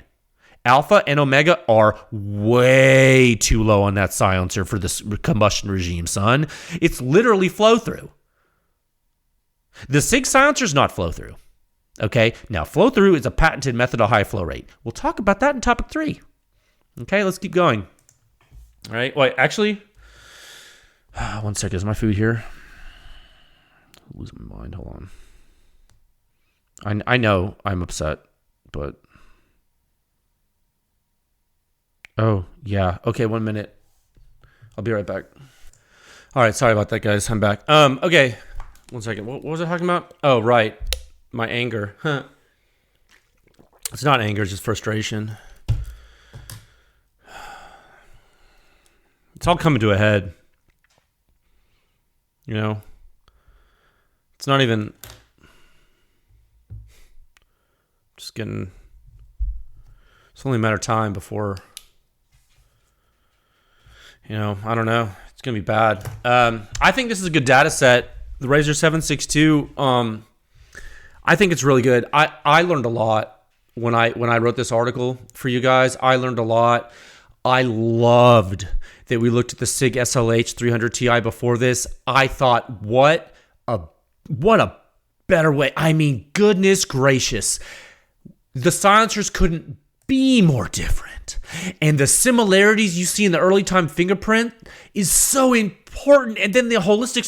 Alpha and Omega are way too low on that silencer for this combustion regime, son. It's literally flow through. The SIG silencer is not flow through. Okay, now flow through is a patented method of high flow rate. We'll talk about that in topic 3. Okay, let's keep going. All right, wait, actually, 1 second, is my food here? I'm losing my mind, hold on. I know I'm upset, but... Oh, yeah, okay, 1 minute. I'll be right back. All right, sorry about that, guys, I'm back. Okay, 1 second, what was I talking about? Oh, right. My anger. It's not anger, it's just frustration. It's all coming to a head. You know? It's not even... Just getting... It's only a matter of time before... You know, I don't know. It's going to be bad. I think this is a good data set. The Razor762... I think it's really good. I learned a lot when I wrote this article for you guys. I learned a lot. I loved that we looked at the SIG SLH 300 Ti before this. I thought, what a better way. I mean, goodness gracious. The silencers couldn't be more different. And the similarities you see in the early time fingerprint is so important. And then the holistic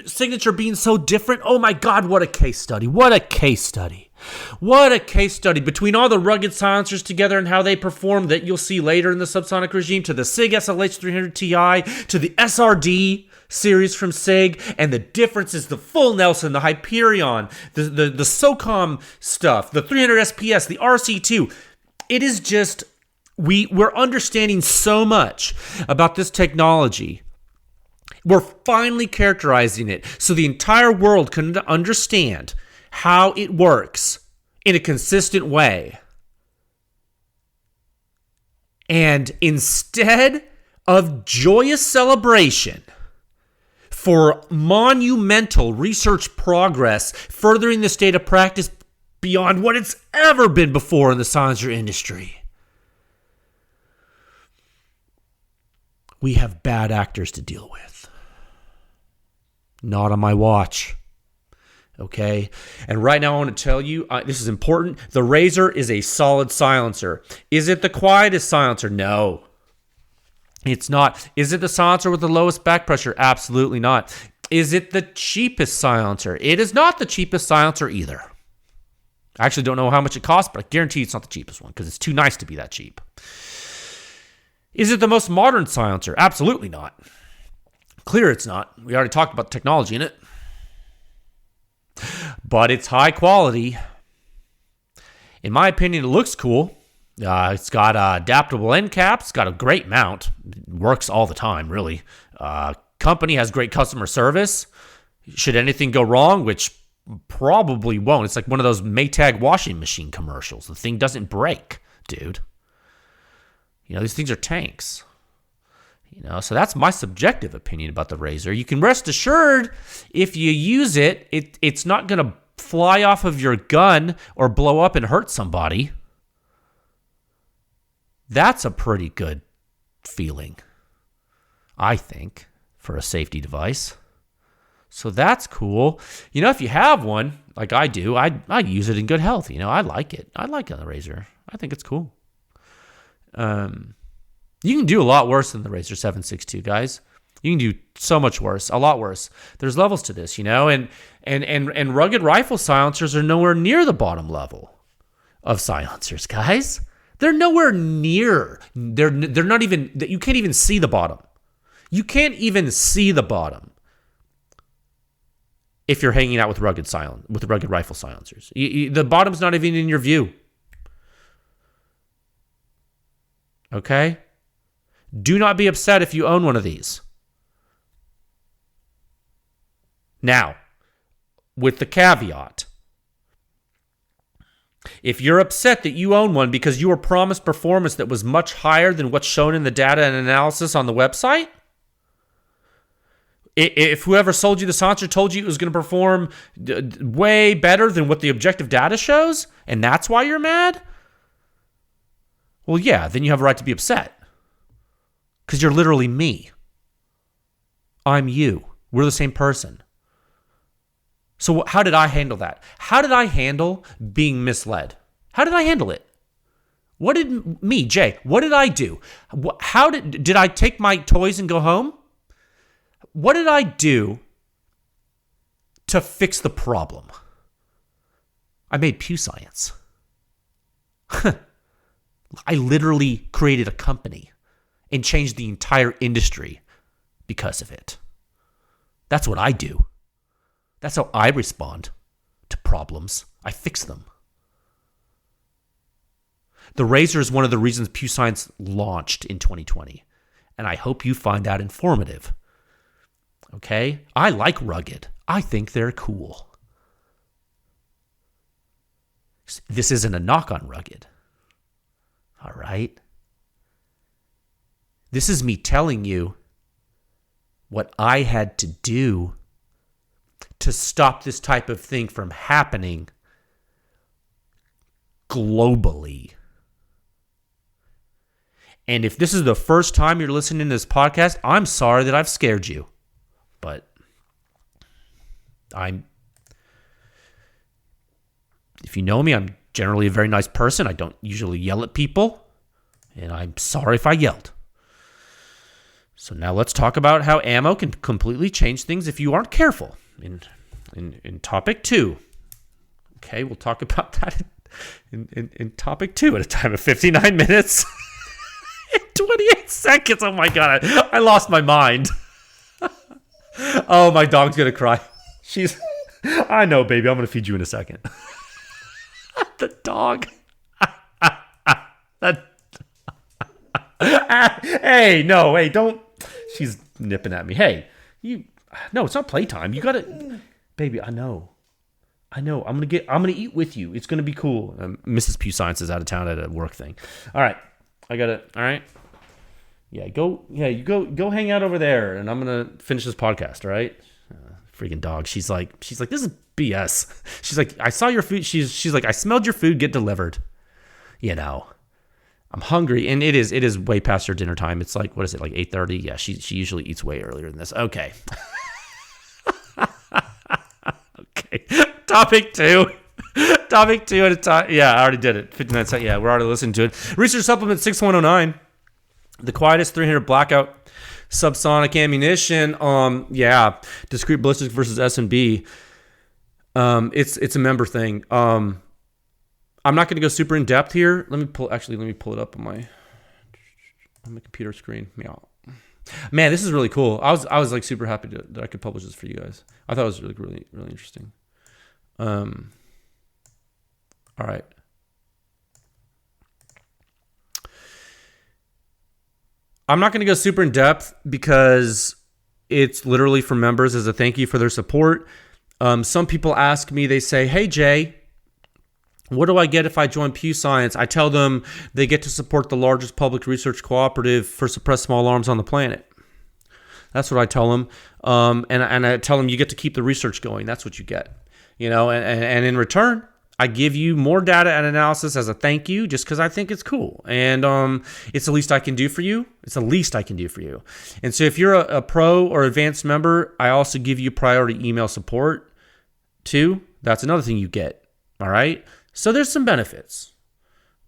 signature being so different. Oh my God, what a case study. What a case study. What a case study between all the rugged silencers together and how they perform that you'll see later in the subsonic regime, to the SIG SLH 300 Ti, to the SRD series from SIG, and the difference is the full Nelson, the Hyperion, the SOCOM stuff, the 300 SPS, the RC2. It is just, we're understanding so much about this technology. We're finally characterizing it so the entire world can understand how it works in a consistent way. And instead of joyous celebration for monumental research progress furthering the state of practice beyond what it's ever been before in the silencer industry, we have bad actors to deal with. Not on my watch. Okay? And right now I want to tell you, this is important. The Razor is a solid silencer. Is it the quietest silencer? No. It's not. Is it the silencer with the lowest back pressure? Absolutely not. Is it the cheapest silencer? It is not the cheapest silencer either. I actually don't know how much it costs, but I guarantee it's not the cheapest one because it's too nice to be that cheap. Is it the most modern silencer? Absolutely not. Clear it's not. We already talked about the technology in it. But it's high quality. In my opinion, it looks cool. It's got adaptable end caps. It's got a great mount. It works all the time, really. Company has great customer service. Should anything go wrong, which probably won't. It's like one of those Maytag washing machine commercials. The thing doesn't break, dude. These things are tanks. So that's my subjective opinion about the Razor. You can rest assured if you use it, it's not going to fly off of your gun or blow up and hurt somebody. That's a pretty good feeling, I think, for a safety device. So that's cool. If you have one, like I do, I use it in good health. I like it. I like it on the Razor. I think it's cool. You can do a lot worse than the Razor762, guys. You can do so much worse, a lot worse. There's levels to this, and rugged rifle silencers are nowhere near the bottom level of silencers, guys. They're nowhere near. They're not even. You can't even see the bottom. You can't even see the bottom if you're hanging out with rugged rifle silencers. The bottom's not even in your view. Okay? Do not be upset if you own one of these. Now, with the caveat, if you're upset that you own one because you were promised performance that was much higher than what's shown in the data and analysis on the website, if whoever sold you the silencer told you it was going to perform way better than what the objective data shows, and that's why you're mad, well, yeah, then you have a right to be upset. Because you're literally me. I'm you. We're the same person. So how did I handle that? How did I handle being misled? How did I handle it? Jay, what did I do? How did I take my toys and go home? What did I do to fix the problem? I made PEW Science. I literally created a company and changed the entire industry because of it. That's what I do. That's how I respond to problems. I fix them. The Razor is one of the reasons PEW Science launched in 2020, and I hope you find that informative. Okay? I like rugged. I think they're cool. This isn't a knock on rugged. All right? This is me telling you what I had to do to stop this type of thing from happening globally. And if this is the first time you're listening to this podcast, I'm sorry that I've scared you. But if you know me, I'm generally a very nice person. I don't usually yell at people. And I'm sorry if I yelled. So now let's talk about how ammo can completely change things if you aren't careful. In topic 2. Okay, we'll talk about that in topic 2 at a time of 59 minutes and 28 seconds. Oh my God, I lost my mind. Oh, my dog's going to cry. I know, baby, I'm going to feed you in a second. The dog. Hey, no, hey, don't. She's nipping at me. Hey, No, it's not playtime. You gotta, baby. I know. I'm gonna eat with you. It's gonna be cool. Mrs. PEW Science is out of town at a work thing. All right, all right. Yeah, you go hang out over there, and I'm gonna finish this podcast. All right. Freaking dog. She's like, this is BS. She's like, I saw your food. She's like, I smelled your food get delivered. I'm hungry, and it is way past her dinner time. It's like, what is it, like 8:30? Yeah, she usually eats way earlier than this. Okay. Okay. Topic two at a time. Yeah, I already did it. 59 seconds. Yeah, we're already listening to it. Research supplement 6109. The Quietest 300 blackout subsonic ammunition. Discreet Ballistics versus S&B. It's a member thing. I'm not going to go super in depth here. Let me pull it up on my computer screen. Man, this is really cool. I was like super happy that I could publish this for you guys. I thought it was really, really interesting. All right. I'm not going to go super in depth because it's literally for members as a thank you for their support. Some people ask me, they say, hey, Jay, what do I get if I join PEW Science? I tell them they get to support the largest public research cooperative for suppressed small arms on the planet. That's what I tell them. And I tell them you get to keep the research going. That's what you get. And in return, I give you more data and analysis as a thank you just because I think it's cool. And it's the least I can do for you. And so if you're a pro or advanced member, I also give you priority email support too. That's another thing you get. All right. So there's some benefits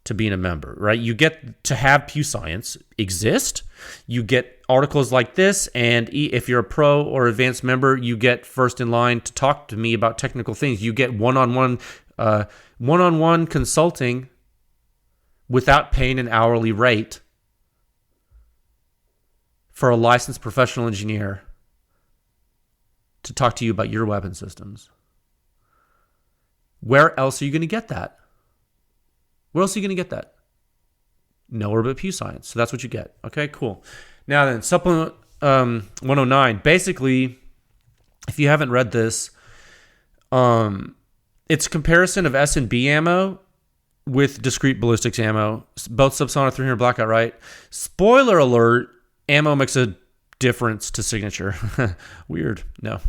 to being a member, right? You get to have PEW Science exist. You get articles like this. And if you're a pro or advanced member, you get first in line to talk to me about technical things. You get one-on-one consulting without paying an hourly rate for a licensed professional engineer to talk to you about your weapon systems. Where else are you going to get that? Where else are you going to get that? Nowhere but PEW Science. So that's what you get. Okay, cool. Now then, supplement 109. Basically, if you haven't read this, it's a comparison of S&B ammo with discrete ballistics ammo, both subsonic 300 blackout, right? Spoiler alert, ammo makes a difference to signature. Weird. No.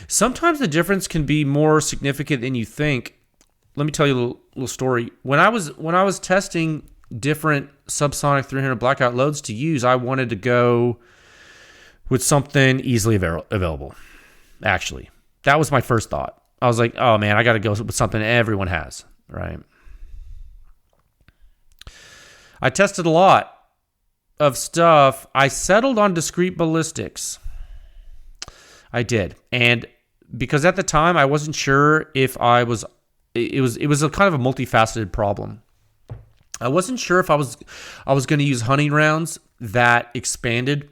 Sometimes the difference can be more significant than you think. Let me tell you a little story. When I was testing different subsonic 300 blackout loads to use, I wanted to go with something easily available. Actually, that was my first thought. I was like, oh man, I got to go with something everyone has, right? I tested a lot of stuff. I settled on discrete ballistics. I did. And because at the time I wasn't sure if it was a kind of a multifaceted problem. I wasn't sure if I was going to use hunting rounds that expanded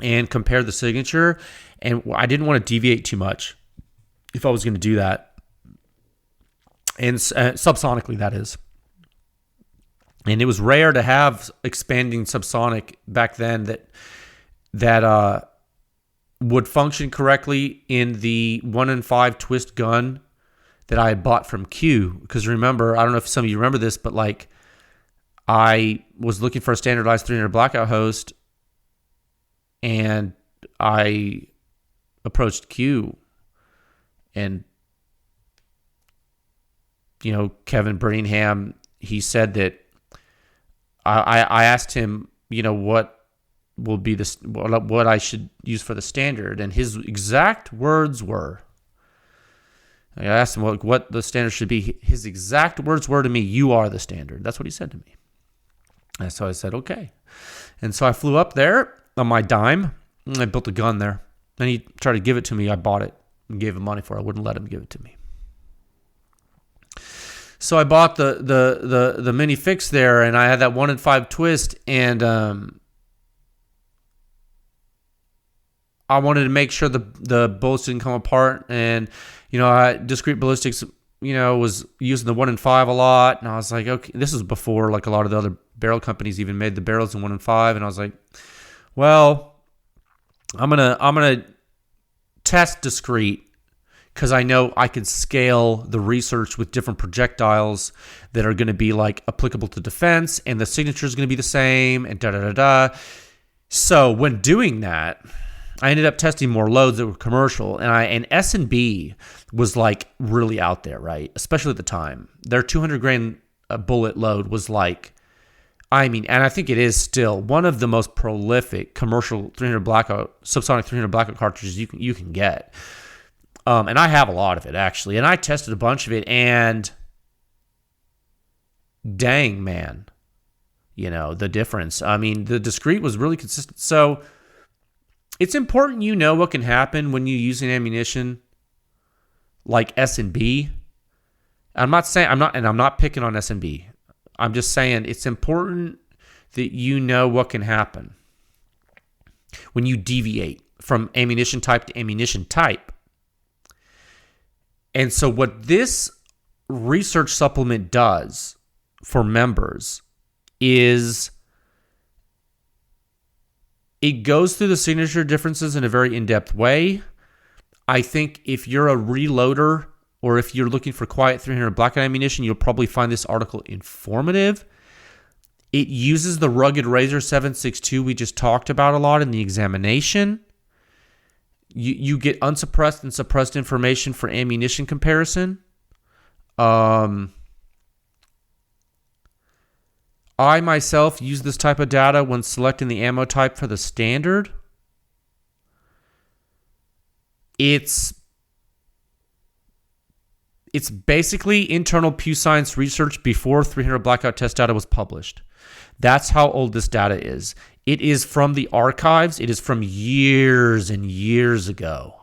and compare the signature, and I didn't want to deviate too much if I was going to do that, and subsonically, that is. And it was rare to have expanding subsonic back then that would function correctly in the 1-in-5 twist gun that I had bought from Q. Because remember, I don't know if some of you remember this, but like I was looking for a standardized 300 blackout host, and I approached Q, and Kevin Birmingham, he said that I asked him, what will be what I should use for the standard, and his exact words were, I asked him what the standard should be. His exact words were to me, "You are the standard." That's what he said to me. And so I said, okay. And so I flew up there on my dime, and I built a gun there. And he tried to give it to me. I bought it and gave him money for it. I wouldn't let him give it to me. So I bought the mini fix there, and I had that 1-in-5 twist, and I wanted to make sure the bullets didn't come apart. And Discreet Ballistics, was using the 1-in-5 a lot, and I was like, okay, this is before like a lot of the other barrel companies even made the barrels in 1-in-5, and I was like, well, I'm gonna test Discreet because I know I can scale the research with different projectiles that are going to be like applicable to defense, and the signature is going to be the same, and da da da da. So when doing that, I ended up testing more loads that were commercial, and S&B was like really out there, right? Especially at the time. Their 200 grain bullet load was like, I mean, and I think it is still one of the most prolific commercial 300 blackout, subsonic 300 blackout cartridges you can get. And I have a lot of it, actually. And I tested a bunch of it, and dang, man, you know, the difference. I mean, the Discreet was really consistent. So it's important you know what can happen when you use an ammunition like S&B. I'm not picking on S&B. I'm just saying it's important that you know what can happen when you deviate from ammunition type to ammunition type. And so what this research supplement does for members is it goes through the signature differences in a very in-depth way. I think if you're a reloader or if you're looking for quiet 300 blackout ammunition, you'll probably find this article informative. It uses the rugged Razor762 we just talked about a lot in the examination. You get unsuppressed and suppressed information for ammunition comparison. I myself use this type of data when selecting the ammo type for the standard. It's basically internal PEW Science research before 300 blackout test data was published. That's how old this data is. It is from the archives. It is from years and years ago.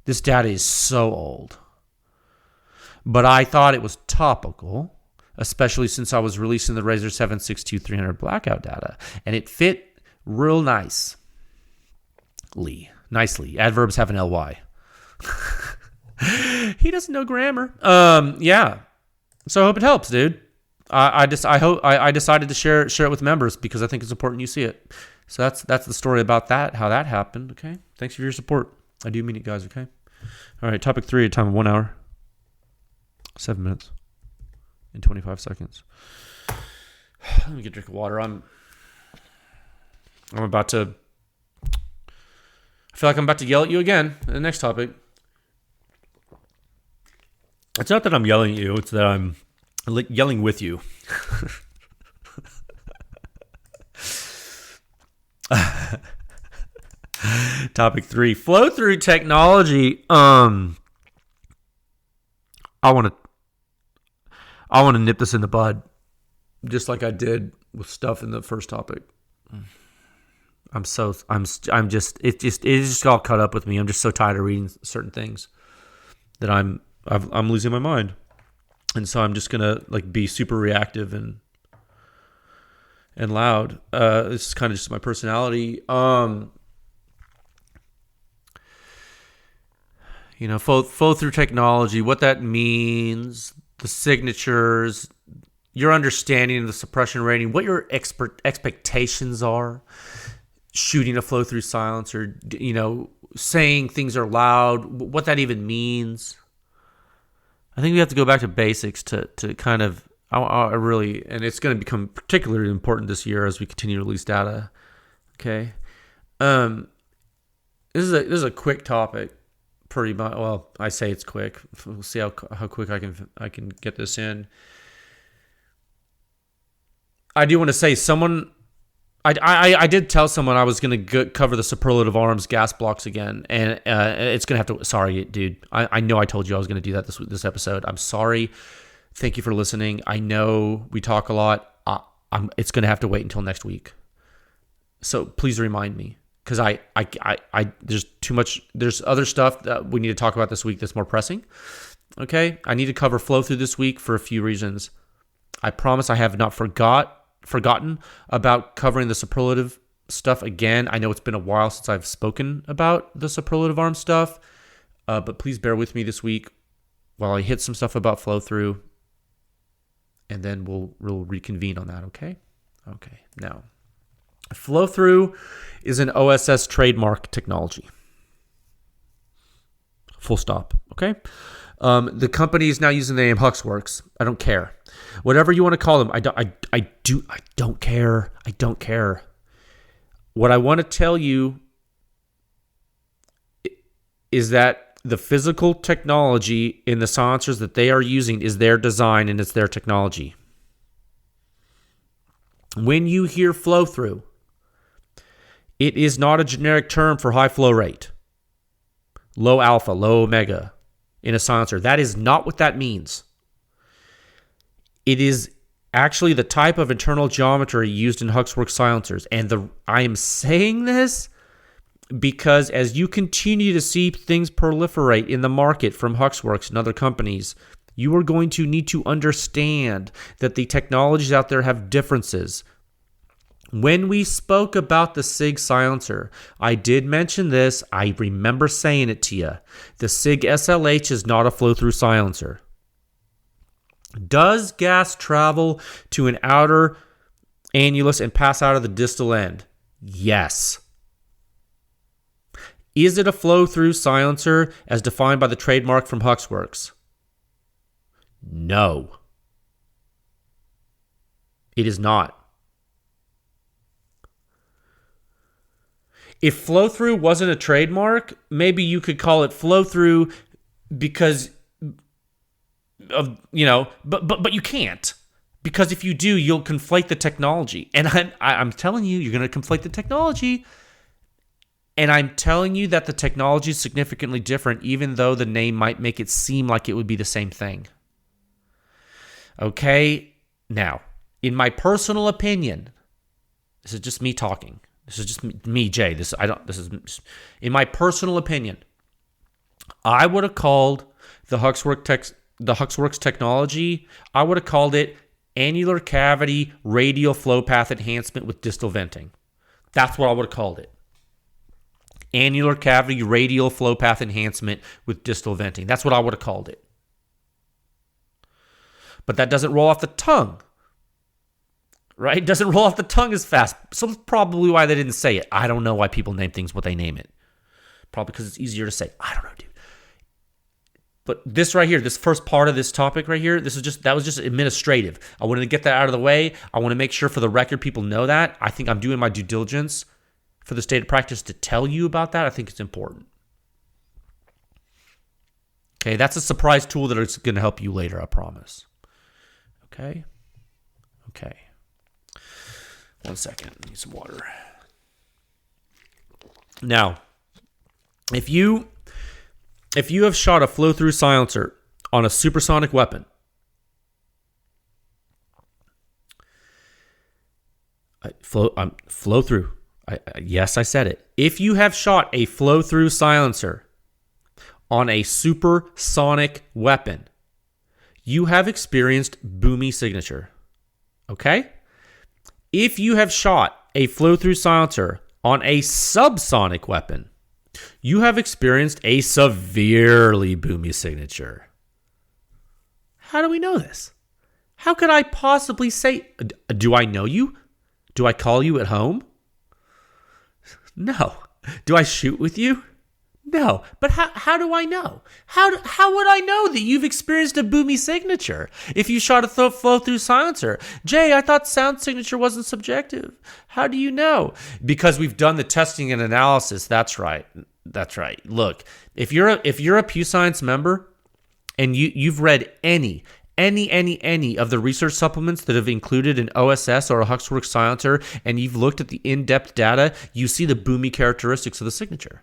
This data is so old. But I thought it was topical, especially since I was releasing the Razor762 300 blackout data. And it fit real nicely. Adverbs have an ly. He doesn't know grammar. Yeah. So I hope it helps, dude. I decided to share it with members because I think it's important you see it. So that's the story about that, how that happened. Okay. Thanks for your support. I do mean it, guys. Okay. All right. Topic 3, a time of 1 hour, 7 minutes, and 25 seconds. Let me get a drink of water. I'm about to. I feel like I'm about to yell at you again. The next topic. It's not that I'm yelling at you. It's that I'm yelling with you. Topic 3, flow through technology. I want to nip this in the bud, just like I did with stuff in the first topic. It just all caught up with me. I'm just so tired of reading certain things that I'm losing my mind. And so I'm just gonna like be super reactive and loud. This is kind of just my personality. Flow through technology, what that means, the signatures, your understanding of the suppression rating, what your expectations are, shooting a flow through silencer, saying things are loud, what that even means. I think we have to go back to basics to kind of, I really, and it's going to become particularly important this year as we continue to release data. Okay. This is a quick topic, pretty much. Well, I say it's quick. We'll see how quick I can get this in. I do want to say I did tell someone I was going to cover the superlative arms gas blocks again, and it's going to have to. Sorry, dude. I know I told you I was going to do that this episode. I'm sorry. Thank you for listening. I know we talk a lot. It's going to have to wait until next week. So please remind me, because I there's too much. There's other stuff that we need to talk about this week that's more pressing. Okay, I need to cover flow through this week for a few reasons. I promise I have not forgotten about covering the superlative stuff again. I know it's been a while since I've spoken about the superlative arm stuff, but please bear with me this week while I hit some stuff about flow through, and then we'll reconvene on that. Okay. Now, flow through is an OSS trademark technology. Full stop. Okay? The company is now using the name Huxworks. I don't care. Whatever you want to call them, I don't care. I don't care. What I want to tell you is that the physical technology in the silencers that they are using is their design and it's their technology. When you hear flow through, it is not a generic term for high flow rate, low alpha, low omega in a silencer. That is not what that means. It is actually the type of internal geometry used in Huxworks silencers. And I am saying this because as you continue to see things proliferate in the market from Huxworks and other companies, you are going to need to understand that the technologies out there have differences. When we spoke about the SIG silencer, I did mention this. I remember saying it to you. The SIG SLH is not a flow-through silencer. Does gas travel to an outer annulus and pass out of the distal end? Yes. Is it a flow-through silencer as defined by the trademark from Huxworks? No. It is not. If flow-through wasn't a trademark, maybe you could call it flow-through because of, but you can't. Because if you do, you'll conflate the technology. And I'm telling you, you're going to conflate the technology. And I'm telling you that the technology is significantly different, even though the name might make it seem like it would be the same thing. Okay? Now, in my personal opinion, this is just me talking. This is just me, Jay. In my personal opinion, I would have called the Huxworks technology, I would have called it annular cavity radial flow path enhancement with distal venting. That's what I would have called it. Annular cavity radial flow path enhancement with distal venting. That's what I would have called it. But that doesn't roll off the tongue. Right? It doesn't roll off the tongue as fast. So that's probably why they didn't say it. I don't know why people name things what they name it. Probably because it's easier to say. I don't know, dude. But this right here, this first part of this topic right here, that was just administrative. I wanted to get that out of the way. I want to make sure for the record people know that. I think I'm doing my due diligence for the state of practice to tell you about that. I think it's important. Okay, that's a surprise tool that is going to help you later, I promise. Okay. One second. I need some water. Now, if you have shot a flow-through silencer on a supersonic weapon, flow-through. Yes, I said it. If you have shot a flow-through silencer on a supersonic weapon, you have experienced boomy signature. Okay? If you have shot a flow-through silencer on a subsonic weapon, you have experienced a severely boomy signature. How do we know this? How could I possibly say, do I know you? Do I call you at home? No. Do I shoot with you? No. But how do I know? How would I know that you've experienced a boomy signature if you shot a flow-through silencer? Jay, I thought sound signature wasn't subjective. How do you know? Because we've done the testing and analysis. That's right. Look, if you're a PEW Science member and you've read any of the research supplements that have included an OSS or a Huxworks silencer, and you've looked at the in-depth data, you see the boomy characteristics of the signature.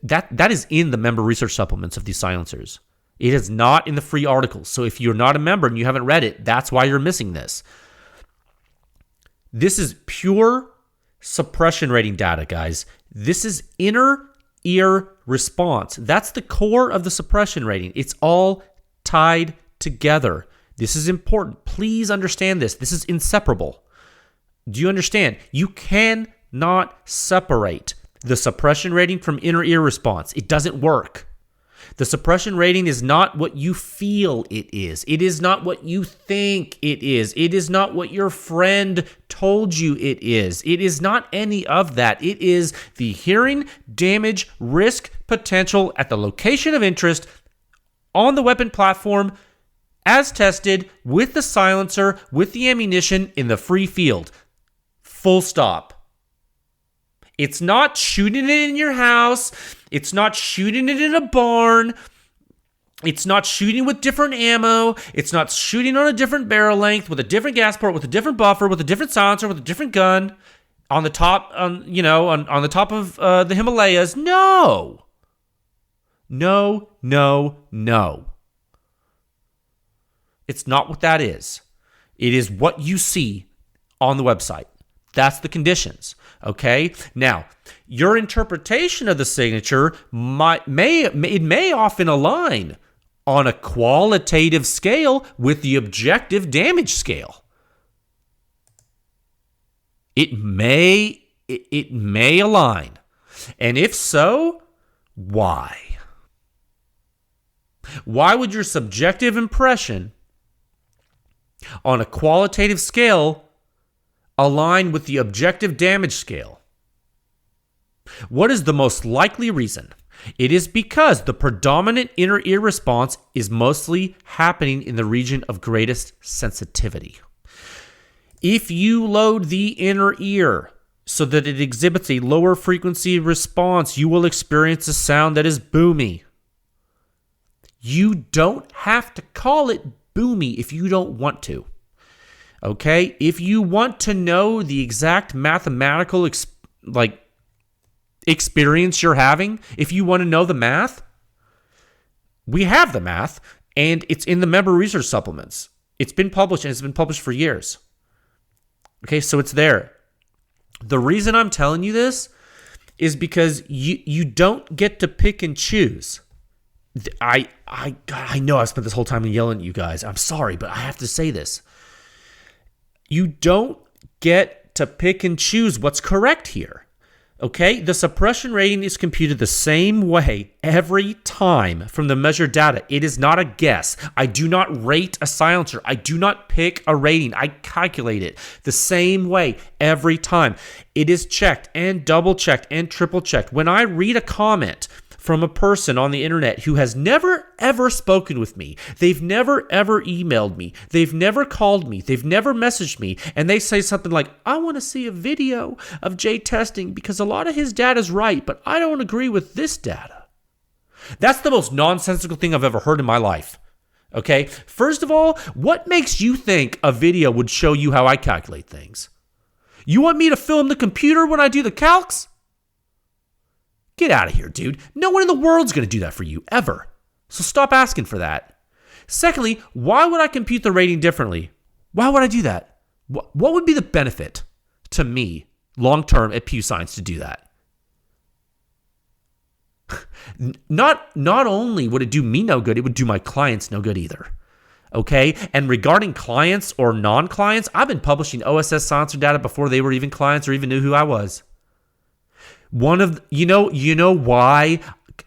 That is in the member research supplements of these silencers. It is not in the free articles. So if you're not a member and you haven't read it, that's why you're missing this. This is pure suppression rating data, guys. This is inner ear response. That's the core of the suppression rating. It's all tied together. This is important. Please understand this. This is inseparable. Do you understand? You cannot separate the suppression rating from inner ear response. It doesn't work. The suppression rating is not what you feel it is. It is not what you think it is. It is not what your friend told you it is. It is not any of that. It is the hearing damage risk potential at the location of interest on the weapon platform as tested with the silencer, with the ammunition in the free field. Full stop. It's not shooting it in your house. It's not shooting it in a barn. It's not shooting with different ammo. It's not shooting on a different barrel length with a different gas port, with a different buffer, with a different silencer, with a different gun on the top, on the top of the Himalayas. No. No, no, no. It's not what that is. It is what you see on the website. That's the conditions. Okay? Now, your interpretation of the signature may often align on a qualitative scale with the objective damage scale. It may align. And if so, why? Why would your subjective impression on a qualitative scale align with the objective damage scale? What is the most likely reason? It is because the predominant inner ear response is mostly happening in the region of greatest sensitivity. If you load the inner ear so that it exhibits a lower frequency response, you will experience a sound that is boomy. You don't have to call it boomy if you don't want to. Okay? If you want to know the exact mathematical experience you're having, if you want to know the math, we have the math, and it's in the member research supplements. It's been published, and it's been published for years. Okay, so it's there. The reason I'm telling you this is because you don't get to pick and choose. I know I've spent this whole time yelling at you guys. I'm sorry, but I have to say this. You don't get to pick and choose what's correct here. Okay? The suppression rating is computed the same way every time from the measured data. It is not a guess. I do not rate a silencer. I do not pick a rating. I calculate it the same way every time. It is checked and double checked and triple checked. When I read a comment from a person on the internet who has never ever spoken with me, they've never ever emailed me, they've never called me, they've never messaged me, and they say something like, I want to see a video of Jay testing because a lot of his data is right, but I don't agree with this data. That's the most nonsensical thing I've ever heard in my life. Okay? First of all, what makes you think a video would show you how I calculate things? You want me to film the computer when I do the calcs? Get out of here, dude. No one in the world's going to do that for you, ever. So stop asking for that. Secondly, why would I compute the rating differently? Why would I do that? What would be the benefit to me long-term at PEW Science to do that? Not only would it do me no good, it would do my clients no good either. Okay? And regarding clients or non-clients, I've been publishing OSS silencer data before they were even clients or even knew who I was. You know why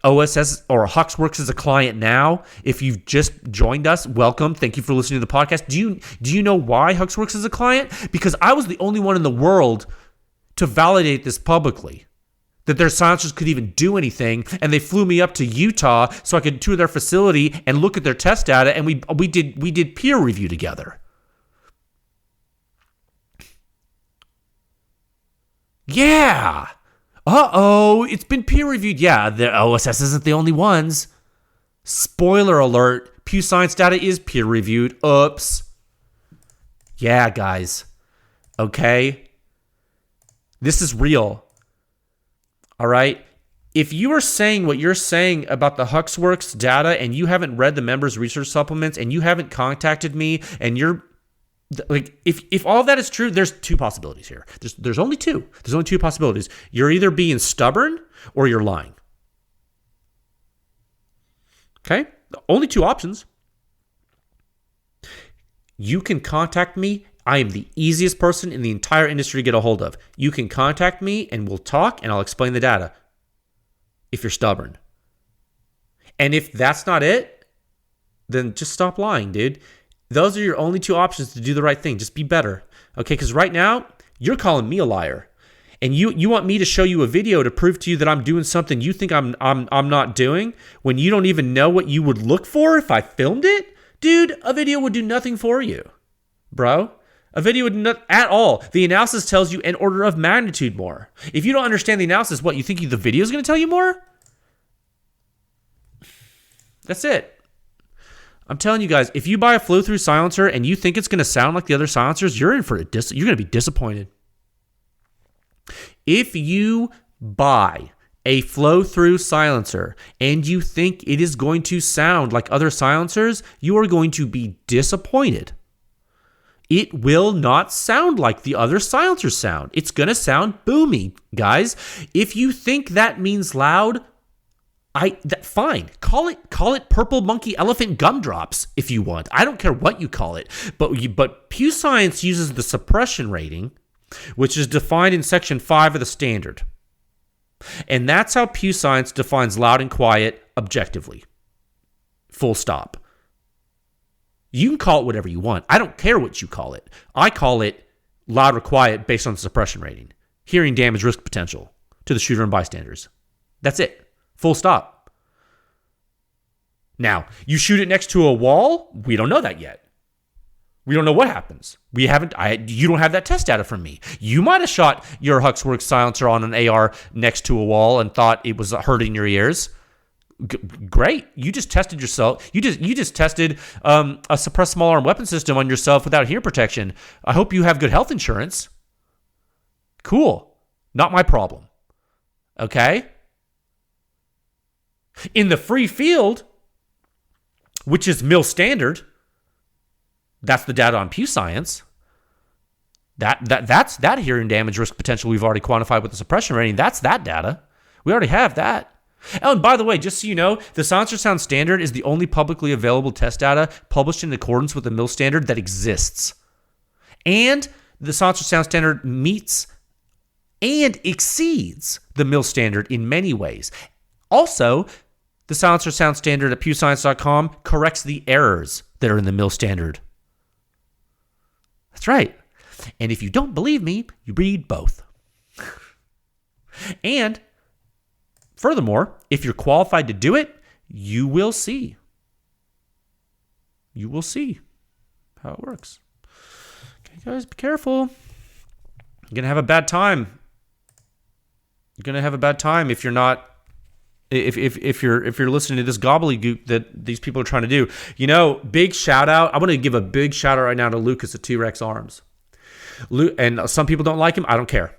OSS or Huxworks is a client now? If you've just joined us, welcome. Thank you for listening to the podcast. Do you know why Huxworks is a client? Because I was the only one in the world to validate this publicly, that their silencers could even do anything, and they flew me up to Utah so I could tour their facility and look at their test data, and we did peer review together. Yeah. Uh-oh, it's been peer-reviewed. Yeah, the OSS isn't the only ones. Spoiler alert, PEW Science data is peer-reviewed. Oops. Yeah, guys. Okay? This is real. All right? If you are saying what you're saying about the Huxworks data and you haven't read the members' research supplements and you haven't contacted me and you're like, if all of that is true, there's two possibilities here. There's only two. There's only two possibilities. You're either being stubborn or you're lying. Okay? Only two options. You can contact me. I am the easiest person in the entire industry to get a hold of. You can contact me and we'll talk and I'll explain the data if you're stubborn. And if that's not it, then just stop lying, dude. Those are your only two options to do the right thing. Just be better. Okay, because right now, you're calling me a liar. And you want me to show you a video to prove to you that I'm doing something you think I'm not doing when you don't even know what you would look for if I filmed it? Dude, a video would do nothing for you, bro. A video would not at all. The analysis tells you an order of magnitude more. If you don't understand the analysis, what, you think the video is going to tell you more? That's it. I'm telling you guys, if you buy a flow-through silencer and you think it's going to sound like the other silencers, you're in for you're going to be disappointed. If you buy a flow-through silencer and you think it is going to sound like other silencers, you are going to be disappointed. It will not sound like the other silencers sound. It's going to sound boomy, guys. If you think that means loud, fine. Call it purple monkey elephant gumdrops if you want. I don't care what you call it. But PEW Science uses the suppression rating, which is defined in Section 5 of the standard. And that's how PEW Science defines loud and quiet objectively. Full stop. You can call it whatever you want. I don't care what you call it. I call it loud or quiet based on the suppression rating. Hearing damage risk potential to the shooter and bystanders. That's it. Full stop. Now, you shoot it next to a wall? We don't know that yet. We don't know what happens. You don't have that test data from me. You might have shot your Huxworks silencer on an AR next to a wall and thought it was hurting your ears. Great. You just tested yourself. You just tested a suppressed small arm weapon system on yourself without hearing protection. I hope you have good health insurance. Cool. Not my problem. Okay? In the free field, which is mil standard, that's the data on PEW Science. That's that hearing damage risk potential we've already quantified with the suppression rating. That's that data. We already have that. Oh, and by the way, just so you know, the Silencer Sound Standard is the only publicly available test data published in accordance with the mil standard that exists. And the Silencer Sound Standard meets and exceeds the mil standard in many ways. Also, the Silencer Sound Standard at pewscience.com corrects the errors that are in the mil standard. That's right. And if you don't believe me, you read both. And furthermore, if you're qualified to do it, you will see. You will see how it works. Okay, guys, be careful. You're going to have a bad time. You're going to have a bad time if you're not if you're listening to this gobbledygook that these people are trying to do. You know, big shout out. I want to give a big shout out right now to Lucas at T-Rex Arms. And some people don't like him. I don't care.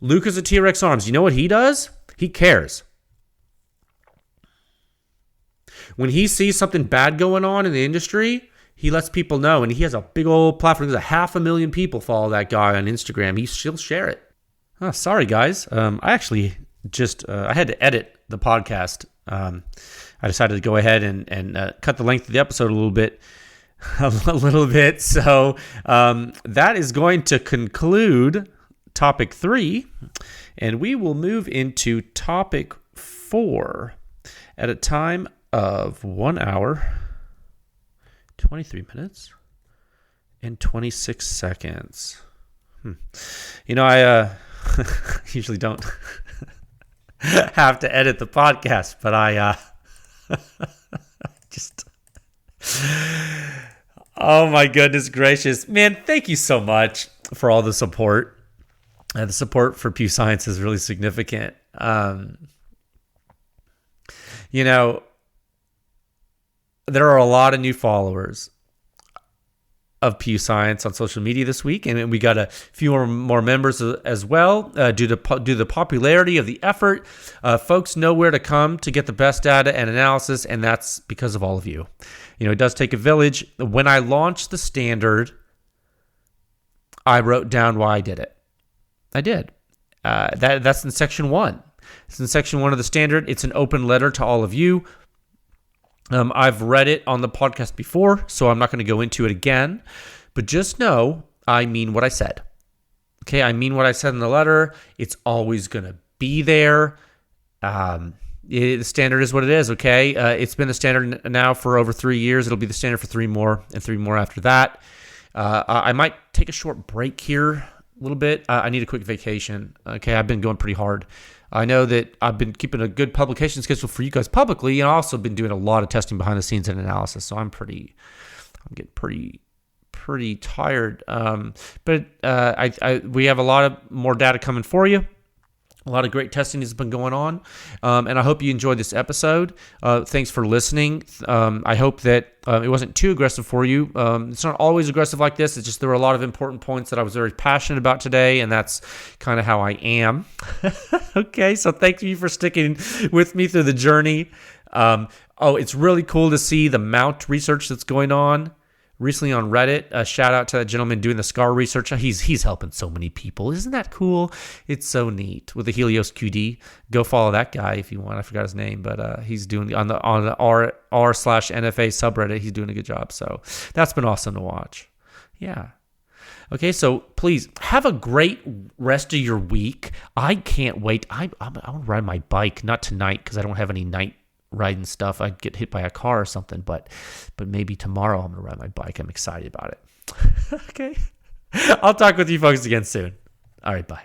Lucas at T-Rex Arms. You know what he does? He cares. When he sees something bad going on in the industry, he lets people know. And he has a big old platform. There's 500,000 people follow that guy on Instagram. He'll share it. Oh, sorry, guys. I actually just I had to edit the podcast. I decided to go ahead and cut the length of the episode a little bit. So that is going to conclude topic 3, and we will move into topic 4 at a time of 1 hour, 23 minutes, and 26 seconds. You know, I usually don't have to edit the podcast, but I just... Oh my goodness gracious. Man, thank you so much for all the support. The support for PEW Science is really significant. You know, there are a lot of new followers of PEW Science on social media this week, and we got a few more members as well. Due to the popularity of the effort, folks know where to come to get the best data and analysis, and that's because of all of you. You know, it does take a village. When I launched the standard, I wrote down why I did it. I did. That's in section 1. It's in section 1 of the standard. It's an open letter to all of you. I've read it on the podcast before, so I'm not going to go into it again. But just know I mean what I said. Okay, I mean what I said in the letter. It's always going to be there. The standard is what it is, okay? It's been the standard now for over 3 years. It'll be the standard for 3 more and 3 more after that. I might take a short break here a little bit. I need a quick vacation, okay? I've been going pretty hard. I know that I've been keeping a good publication schedule for you guys publicly, and I've also been doing a lot of testing behind the scenes and analysis, so I'm getting pretty tired. But we have a lot of more data coming for you. A lot of great testing has been going on, and I hope you enjoyed this episode. Thanks for listening. I hope that it wasn't too aggressive for you. It's not always aggressive like this. It's just there were a lot of important points that I was very passionate about today, and that's kind of how I am. Okay, so thank you for sticking with me through the journey. It's really cool to see the mount research that's going on recently on Reddit. A shout out to that gentleman doing the SCAR research. He's helping so many people. Isn't that cool? It's so neat with the Helios QD. Go follow that guy if you want. I forgot his name, but he's doing on the r/NFA subreddit. He's doing a good job. So that's been awesome to watch. Yeah. Okay, so please have a great rest of your week. I can't wait. I'll ride my bike, not tonight because I don't have any night riding stuff. I'd get hit by a car or something, but maybe tomorrow I'm gonna ride my bike. I'm excited about it. Okay, I'll talk with you folks again soon. All right, bye.